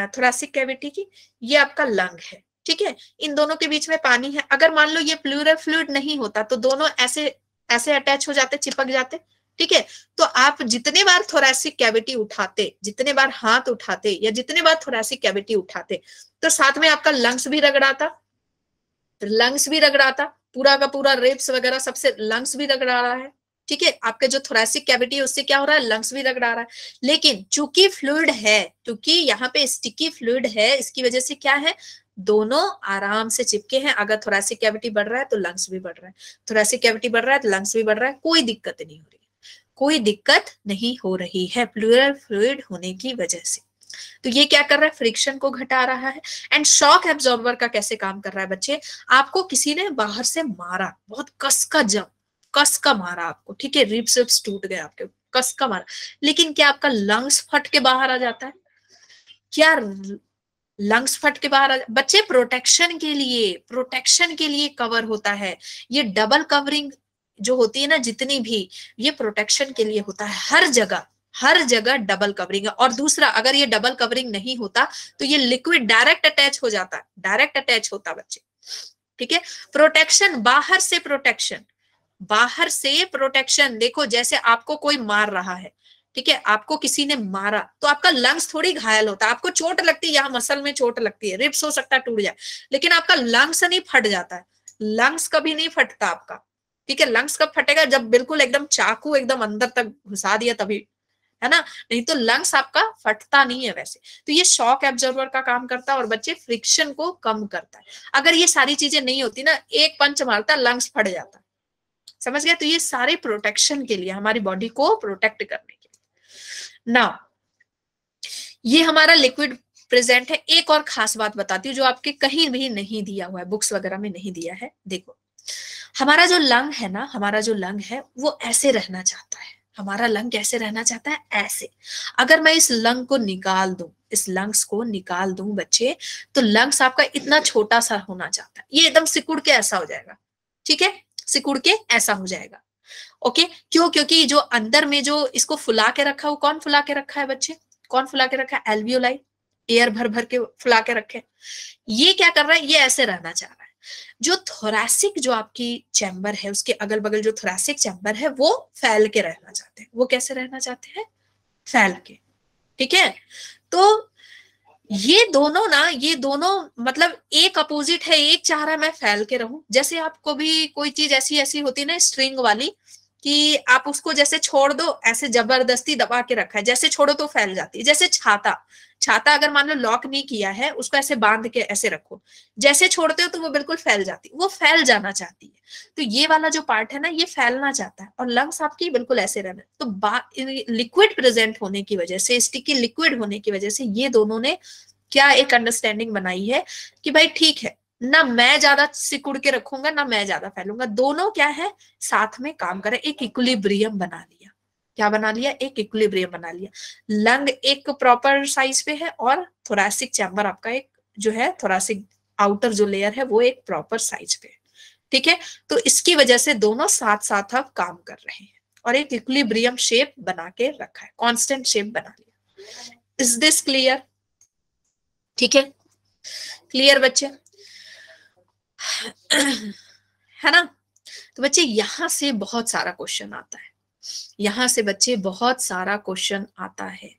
थोरैसिक कैविटी की, ये आपका लंग है। ठीक है, इन दोनों के बीच में पानी है। अगर मान लो ये प्लूरल फ्लूइड नहीं होता तो दोनों ऐसे ऐसे अटैच हो जाते, चिपक जाते। ठीक है, तो आप जितने बार थोरैसिक कैविटी उठाते, जितने बार हाथ उठाते या जितने बार थोरैसिक कैविटी उठाते, तो साथ में आपका लंग्स भी रगड़ाता, लंग्स भी रगड़ाता, पूरा का पूरा रिब्स वगैरह सबसे लंग्स भी रगड़ा रहा है। ठीक है, आपके जो थोरैसिक कैविटी है उससे क्या हो रहा है? लंग्स भी रगड़ा रहा है। लेकिन चूंकि फ्लूइड है, क्योंकि यहाँ पे स्टिकी फ्लूइड है, इसकी वजह से क्या है? दोनों आराम से चिपके हैं। अगर थोरैसिक कैविटी बढ़ रहा है तो लंग्स भी बढ़ रहा है, थोरैसिक कैविटी बढ़ रहा है तो लंग्स भी बढ़ रहा है, कोई दिक्कत नहीं हो रही, कोई दिक्कत नहीं हो रही है प्लूरल फ्लूइड होने की वजह से। तो ये क्या कर रहा है? फ्रिक्शन को घटा रहा है। एंड शॉक एब्जॉर्बर का कैसे काम कर रहा है बच्चे? आपको किसी ने बाहर से मारा, बहुत कस का मारा आपको, ठीक है, रिब्स विब्स टूट गए आपके, कस का मारा, लेकिन क्या आपका लंग्स फट के बाहर आ जाता है? क्या लंग्स फट के बाहर बच्चे? प्रोटेक्शन के लिए कवर होता है। ये डबल कवरिंग जो होती है ना, जितनी भी, ये प्रोटेक्शन के लिए होता है। हर जगह डबल कवरिंग है। और दूसरा, अगर ये डबल कवरिंग नहीं होता तो ये लिक्विड डायरेक्ट अटैच हो जाता है, डायरेक्ट अटैच होता बच्चे। ठीक है, प्रोटेक्शन, बाहर से प्रोटेक्शन। देखो, जैसे आपको कोई मार रहा है, ठीक है, आपको किसी ने मारा तो आपका लंग्स थोड़ी घायल होता है, आपको चोट लगती है, यहाँ मसल में चोट लगती है, रिब्स हो सकता है टूट जाए, लेकिन आपका लंग्स नहीं फट जाता है। लंग्स कभी नहीं फटता आपका। ठीक है, लंग्स कब फटेगा? जब बिल्कुल एकदम चाकू एकदम अंदर तक घुसा दिया तभी, है ना, नहीं तो लंग्स आपका फटता नहीं है वैसे। तो ये शॉक एब्जॉर्बर का काम करता है और बच्चे फ्रिक्शन को कम करता है। अगर ये सारी चीजें नहीं होती ना, एक पंच मारता लंग्स फट जाता, समझ गया? तो ये सारे प्रोटेक्शन के लिए, हमारी बॉडी को प्रोटेक्ट करने के लिए। नाउ ये हमारा लिक्विड प्रेजेंट है। एक और खास बात बताती हूँ जो आपके कहीं भी नहीं दिया हुआ है, बुक्स वगैरह में नहीं दिया है। देखो, हमारा जो लंग है ना, हमारा जो लंग है वो ऐसे रहना चाहता है। हमारा लंग कैसे रहना चाहता है? ऐसे। अगर मैं इस लंग को निकाल दूं, इस लंग्स को निकाल दूं बच्चे, तो लंग्स आपका इतना छोटा सा होना चाहता है, ये एकदम सिकुड़ के ऐसा हो जाएगा। ठीक है, सिकुड़ के ऐसा हो जाएगा। ओके, क्यों? क्योंकि जो अंदर में जो इसको फुला के रखा है, वो कौन फुला के रखा है बच्चे? कौन फुला के रखा है? एल्वियोलाई, एयर भर भर के फुला के रखे। ये क्या कर रहा है? ये ऐसे रहना चाह रहा है। जो थोरैसिक, जो आपकी चैम्बर है, उसके अगल बगल जो थोरैसिक चैम्बर है वो फैल के रहना चाहते हैं। वो कैसे रहना चाहते हैं? फैल के। ठीक है, तो ये दोनों ना, ये दोनों मतलब एक अपोजिट है। एक चाह रहा है मैं फैल के रहूं। जैसे आपको भी कोई चीज ऐसी ऐसी होती है ना, स्ट्रिंग वाली, कि आप उसको जैसे छोड़ दो, ऐसे जबरदस्ती दबा के रखा है, जैसे छोड़ो तो फैल जाती है। जैसे छाता, छाता अगर मान लो लॉक नहीं किया है, उसको ऐसे बांध के ऐसे रखो, जैसे छोड़ते हो तो वो बिल्कुल फैल जाती है, वो फैल जाना चाहती है। तो ये वाला जो पार्ट है ना, ये फैलना चाहता है, और लंग्स आपकी बिल्कुल ऐसे रहना। तो लिक्विड प्रेजेंट होने की वजह से, स्टिकी लिक्विड होने की वजह से, ये दोनों ने क्या एक अंडरस्टैंडिंग बनाई है कि भाई ठीक है ना, मैं ज्यादा सिकुड़ के रखूंगा ना मैं ज्यादा फैलूंगा, दोनों क्या है साथ में काम करें, एक इक्विलिब्रियम बना लिया। क्या बना लिया? एक इक्विलिब्रियम बना लिया। लंग एक प्रॉपर साइज पे है और थोरैसिक चैम्बर आपका एक जो है थोरैसिक आउटर जो लेयर है वो एक प्रॉपर साइज पे है। ठीक है, तो इसकी वजह से दोनों साथ साथ अब काम कर रहे हैं और एक इक्विलिब्रियम शेप बना के रखा है, कांस्टेंट शेप बना लिया। Is this clear? ठीक है, क्लियर बच्चे? है ना? तो बच्चे यहां से बहुत सारा क्वेश्चन आता है, यहां से बच्चे बहुत सारा क्वेश्चन आता है।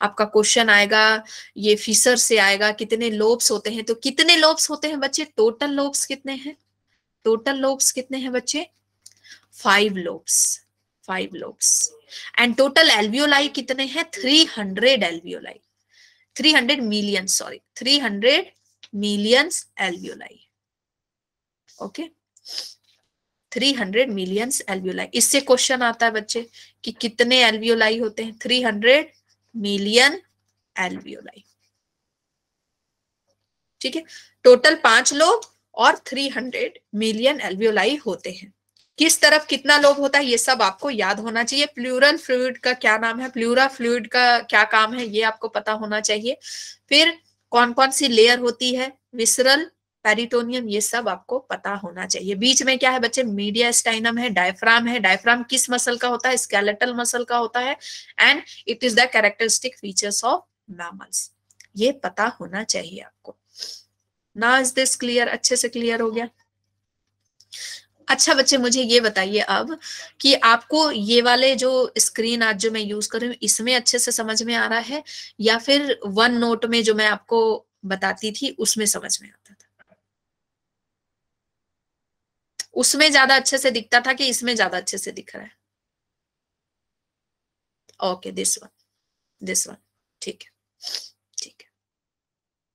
आपका क्वेश्चन आएगा, ये फीसर से आएगा, कितने लोब्स होते हैं? तो कितने लोब्स होते हैं बच्चे? टोटल लोब्स कितने हैं? टोटल लोब्स कितने हैं बच्चे? 5 lobes, 5 lobes. And total alveoli कितने हैं? 300 alveoli, 300 million, sorry 300 millions alveoli. Okay, 300 millions alveoli. इससे क्वेश्चन आता है बच्चे कि कितने एल्वियोलाई होते हैं? 300 मिलियन एल्वियोलाई। ठीक है, टोटल 5 लोब और 300 मिलियन एल्वियोलाई होते हैं। किस तरफ कितना लोब होता है ये सब आपको याद होना चाहिए। प्लूरल फ्लूइड का क्या नाम है, प्लूरा फ्लूइड का क्या काम है, ये आपको पता होना चाहिए। फिर कौन कौन सी लेयर होती है, विसरल, पेरिटोनियम, ये सब आपको पता होना चाहिए। बीच में क्या है बच्चे? मीडियास्टाइनम है, डायफ्राम है। डायफ्राम किस मसल का होता है? स्केलेटल मसल का होता है। And it is the characteristic features of mammals. ये पता होना चाहिए आपको ना। Is this clear? अच्छे से क्लियर हो गया? अच्छा बच्चे मुझे ये बताइए अब कि आपको ये वाले जो स्क्रीन आज जो मैं यूज कर रही हूँ इसमें अच्छे से समझ में आ रहा है या फिर वन नोट में जो मैं आपको बताती थी उसमें समझ में आता था? उसमें ज्यादा अच्छे से दिखता था कि इसमें ज्यादा अच्छे से दिख रहा है? Okay, this one, this one. ठीक है, ठीक है,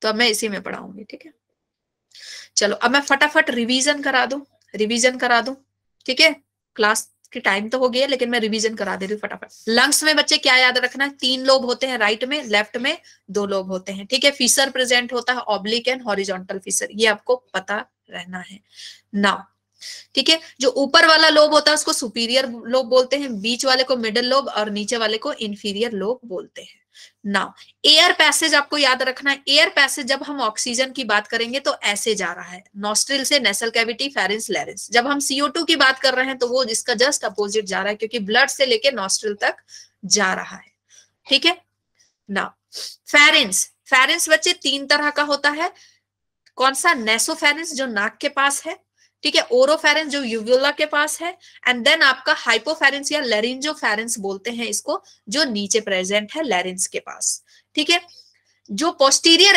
तो अब मैं इसी में पढ़ाऊंगी। ठीक है, चलो अब मैं फटाफट रिवीजन करा दूं, रिवीजन करा दूं। ठीक है, क्लास की टाइम तो हो गई है लेकिन मैं रिवीजन करा दे रही हूँ फटाफट। लंग्स में बच्चे क्या याद रखना है? 3 लोब होते हैं, राइट में, लेफ्ट में 2 लोब होते हैं। ठीक है, फीसर प्रेजेंट होता है, ऑब्लिक एंड हॉरिजॉन्टल फीसर, ये आपको पता रहना है ना। ठीक है, जो ऊपर वाला लोब होता है उसको सुपीरियर लोब बोलते हैं, बीच वाले को मिडिल लोब और नीचे वाले को इंफीरियर लोब बोलते हैं ना। एयर पैसेज आपको याद रखना है। एयर पैसेज जब हम ऑक्सीजन की बात करेंगे तो ऐसे जा रहा है, नॉस्ट्रिल से नेसल कैविटी, फेरिंक्स, लैरिंक्स। जब हम CO2 की बात कर रहे हैं तो वो जिसका जस्ट अपोजिट जा रहा है क्योंकि ब्लड से लेके नॉस्ट्रिल तक जा रहा है। ठीक है ना। फेरिंक्स, फेरिंक्स बच्चे 3 तरह का होता है। कौन सा? नेसोफेरेंस जो नाक के पास है। ठीक है, ओरोफेरेंस जो यूवुला के पास है। एंड देन आपका हाइपोफेरेंस या लैरिंजोफेरेंस बोलते हैं इसको, जो नीचे प्रेजेंट है लैरिंक्स के पास। ठीक है, जो पोस्टीरियर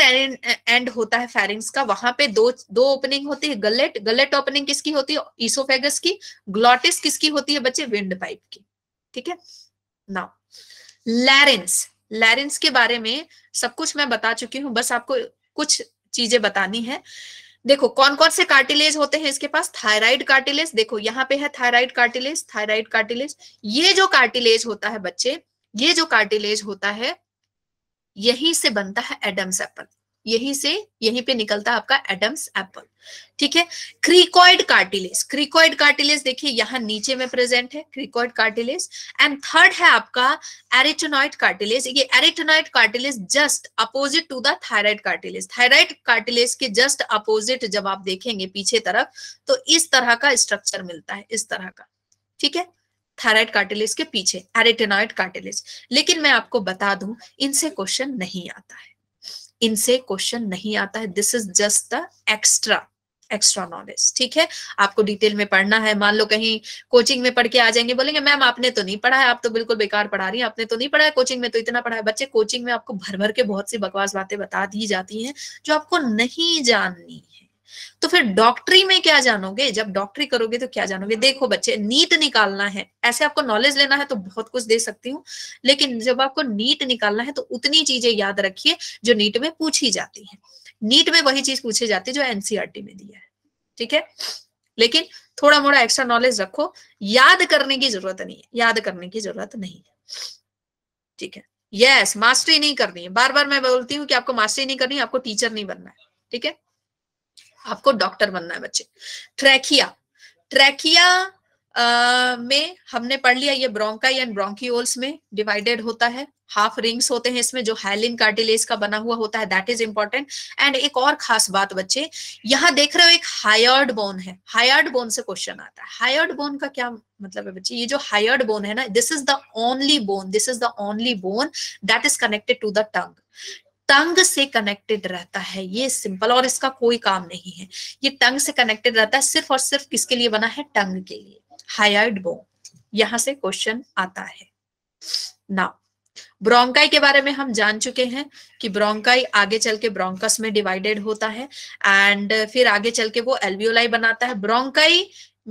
एंड होता है फेरिंक्स का, वहां पे दो ओपनिंग होती है। गलेट, गलेट ओपनिंग किसकी होती है? ईसोफेगस की। ग्लॉटिस किसकी होती है बच्चे? विंड पाइप की। ठीक है नाउ लैरिंक्स, लैरिंक्स के बारे में सब कुछ मैं बता चुकी हूँ, बस आपको कुछ चीजें बतानी है। देखो कौन कौन से कार्टिलेज होते हैं इसके पास? थायराइड कार्टिलेज, देखो यहाँ पे है थायराइड कार्टिलेज, थायराइड कार्टिलेज। ये जो कार्टिलेज होता है बच्चे, ये जो कार्टिलेज होता है यहीं से बनता है एडम्स एप्पल, यहीं से, यहीं पे निकलता है आपका एडम्स एप्पल। ठीक है, क्रिकॉइड कार्टिलेज, क्रिकॉइड कार्टिलेज देखिए यहाँ नीचे में प्रेजेंट है क्रिकॉइड कार्टिलेज। एंड थर्ड है आपका एरिटेनॉइड कार्टिलेज। ये arytenoid cartilage just opposite to the thyroid cartilage, thyroid cartilage के जस्ट अपोजिट जब आप देखेंगे पीछे तरफ तो इस तरह का स्ट्रक्चर मिलता है, इस तरह का। ठीक है, थायराइड कार्टिलेज के पीछे एरिटेनॉइड कार्टिलेज। लेकिन मैं आपको बता दूं इनसे क्वेश्चन नहीं आता है, इनसे क्वेश्चन नहीं आता है। This is just the extra knowledge. ठीक है, आपको डिटेल में पढ़ना है। मान लो कहीं कोचिंग में पढ़ के आ जाएंगे, बोलेंगे मैम आपने तो नहीं पढ़ा है, आप तो बिल्कुल बेकार पढ़ा रही हैं, आपने तो नहीं पढ़ा है, कोचिंग में तो इतना पढ़ा है। बच्चे कोचिंग में आपको भर भर के बहुत सी बकवास बातें बता दी जाती हैं जो आपको नहीं जाननी है। तो फिर डॉक्टरी में क्या जानोगे? जब डॉक्टरी करोगे तो क्या जानोगे? देखो बच्चे, नीट निकालना है, ऐसे आपको नॉलेज लेना है तो बहुत कुछ दे सकती हूँ, लेकिन जब आपको नीट निकालना है तो उतनी चीजें याद रखिए जो नीट में पूछी जाती है। नीट में वही चीज पूछी जाती है जो NCERT में दिया है। ठीक है, लेकिन थोड़ा मोड़ा एक्स्ट्रा नॉलेज रखो, याद करने की जरूरत नहीं है, याद करने की जरूरत नहीं है। ठीक है, यस, मास्टरी नहीं करनी है, बार बार मैं बोलती हूँ कि आपको मास्टरी नहीं करनी है, आपको टीचर नहीं बनना है, ठीक है, आपको डॉक्टर बनना है बच्चे। ट्रैकिया, ट्रैकिया में हमने पढ़ लिया, ये ब्रोंकाई एंड ब्रोंकियोल्स में डिवाइडेड होता है, हाफ रिंग्स होते हैं इसमें जो हाइलिन कार्टिलेज का बना हुआ होता है, दैट इज इंपॉर्टेंट। एंड एक और खास बात बच्चे, यहाँ देख रहे हो एक हायर्ड बोन है, हायर्ड बोन से क्वेश्चन आता है। हायर्ड बोन का क्या मतलब है बच्चे, ये जो हायर्ड बोन है ना, this is the only bone, this is the only bone that is connected to the tongue, tongue से कनेक्टेड रहता है, ये सिंपल, और इसका कोई काम नहीं है, ये टंग से कनेक्टेड रहता है, सिर्फ और सिर्फ किसके लिए बना है, टंग के लिए, हायर्ड बोन, यहां से क्वेश्चन आता है ना। ब्रोंकाई के बारे में हम जान चुके हैं कि ब्रोंकाई आगे चल के ब्रोंकस में डिवाइडेड होता है, एंड फिर आगे चल के वो एल्वियोलाई बनाता है। ब्रोंकाई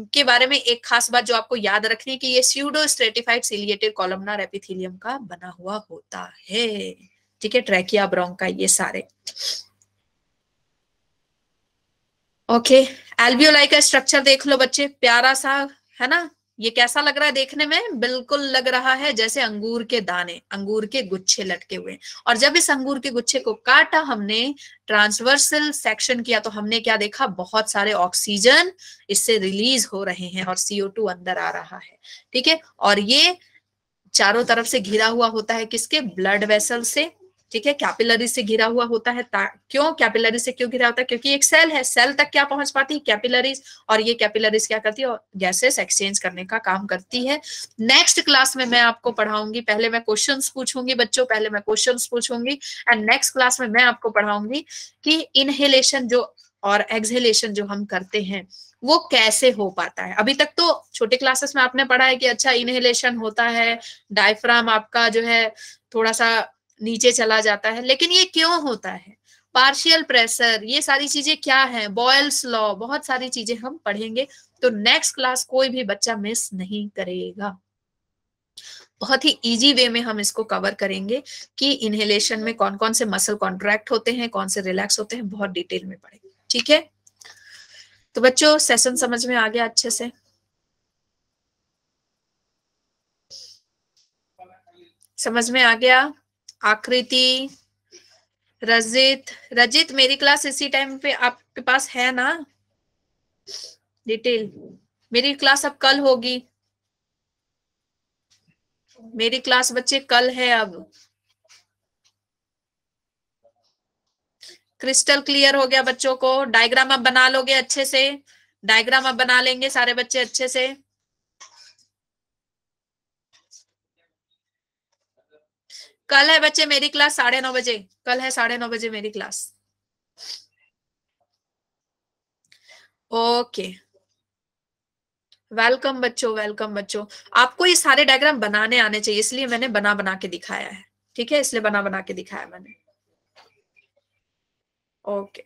के बारे में एक खास बात जो आपको याद रखनी है कि ये pseudo stratified ciliated columnar epithelium का बना हुआ होता है, ठीक है, ट्रैकिया, ब्रोंकाई, ये सारे। ओके, एल्वियोलाई का स्ट्रक्चर देख लो बच्चे, प्यारा सा है ना, ये कैसा लग रहा है देखने में, बिल्कुल लग रहा है जैसे अंगूर के दाने, अंगूर के गुच्छे लटके हुए। और जब इस अंगूर के गुच्छे को काटा हमने, ट्रांसवर्सल सेक्शन किया, तो हमने क्या देखा, बहुत सारे ऑक्सीजन इससे रिलीज हो रहे हैं और CO2 अंदर आ रहा है, ठीक है। और ये चारों तरफ से घिरा हुआ होता है किसके, ब्लड वेसल से, ठीक है, कैपिलरी से घिरा हुआ होता है। क्यों कैपिलरी से क्यों घिरा होता है, क्योंकि एक सेल है, सेल तक क्या पहुंच पाती है, कैपिलरीज, और ये कैपिलरीज क्या करती है, और गैसेस एक्सचेंज करने का काम करती है। नेक्स्ट क्लास में मैं आपको पढ़ाऊंगी, पहले मैं क्वेश्चंस पूछूंगी बच्चों, पहले मैं क्वेश्चंस पूछूंगी, एंड नेक्स्ट क्लास में मैं आपको पढ़ाऊंगी कि इनहेलेशन जो और एक्सहेलेशन जो हम करते हैं वो कैसे हो पाता है। अभी तक तो छोटे क्लासेस में आपने पढ़ा है कि अच्छा इनहेलेशन होता है, डायफ्राम आपका जो है थोड़ा सा नीचे चला जाता है, लेकिन ये क्यों होता है, पार्शियल प्रेशर, ये सारी चीजें क्या है, बॉयल्स लॉ, बहुत सारी चीजें हम पढ़ेंगे। तो नेक्स्ट क्लास कोई भी बच्चा मिस नहीं करेगा, बहुत ही इजी वे में हम इसको कवर करेंगे कि इनहेलेशन में कौन कौन से मसल कॉन्ट्रैक्ट होते हैं, कौन से रिलैक्स होते हैं, बहुत डिटेल में पढ़ेंगे, ठीक है। तो बच्चों सेशन समझ में आ गया अच्छे से, समझ में आ गया। आकृति, रजित, रजित मेरी क्लास इसी टाइम पे आपके पास है ना, डिटेल, मेरी क्लास अब कल होगी, मेरी क्लास बच्चे कल है अब, क्रिस्टल क्लियर हो गया बच्चों को, डायग्राम अब बना लोगे अच्छे से, डायग्राम अब बना लेंगे सारे बच्चे अच्छे से। कल है बच्चे मेरी क्लास 9:30 बजे, कल है 9:30 बजे मेरी क्लास। ओके, वेलकम बच्चों, वेलकम बच्चों, आपको ये सारे डायग्राम बनाने आने चाहिए, इसलिए मैंने बना बना के दिखाया है, ठीक है, इसलिए बना बना के दिखाया मैंने। ओके।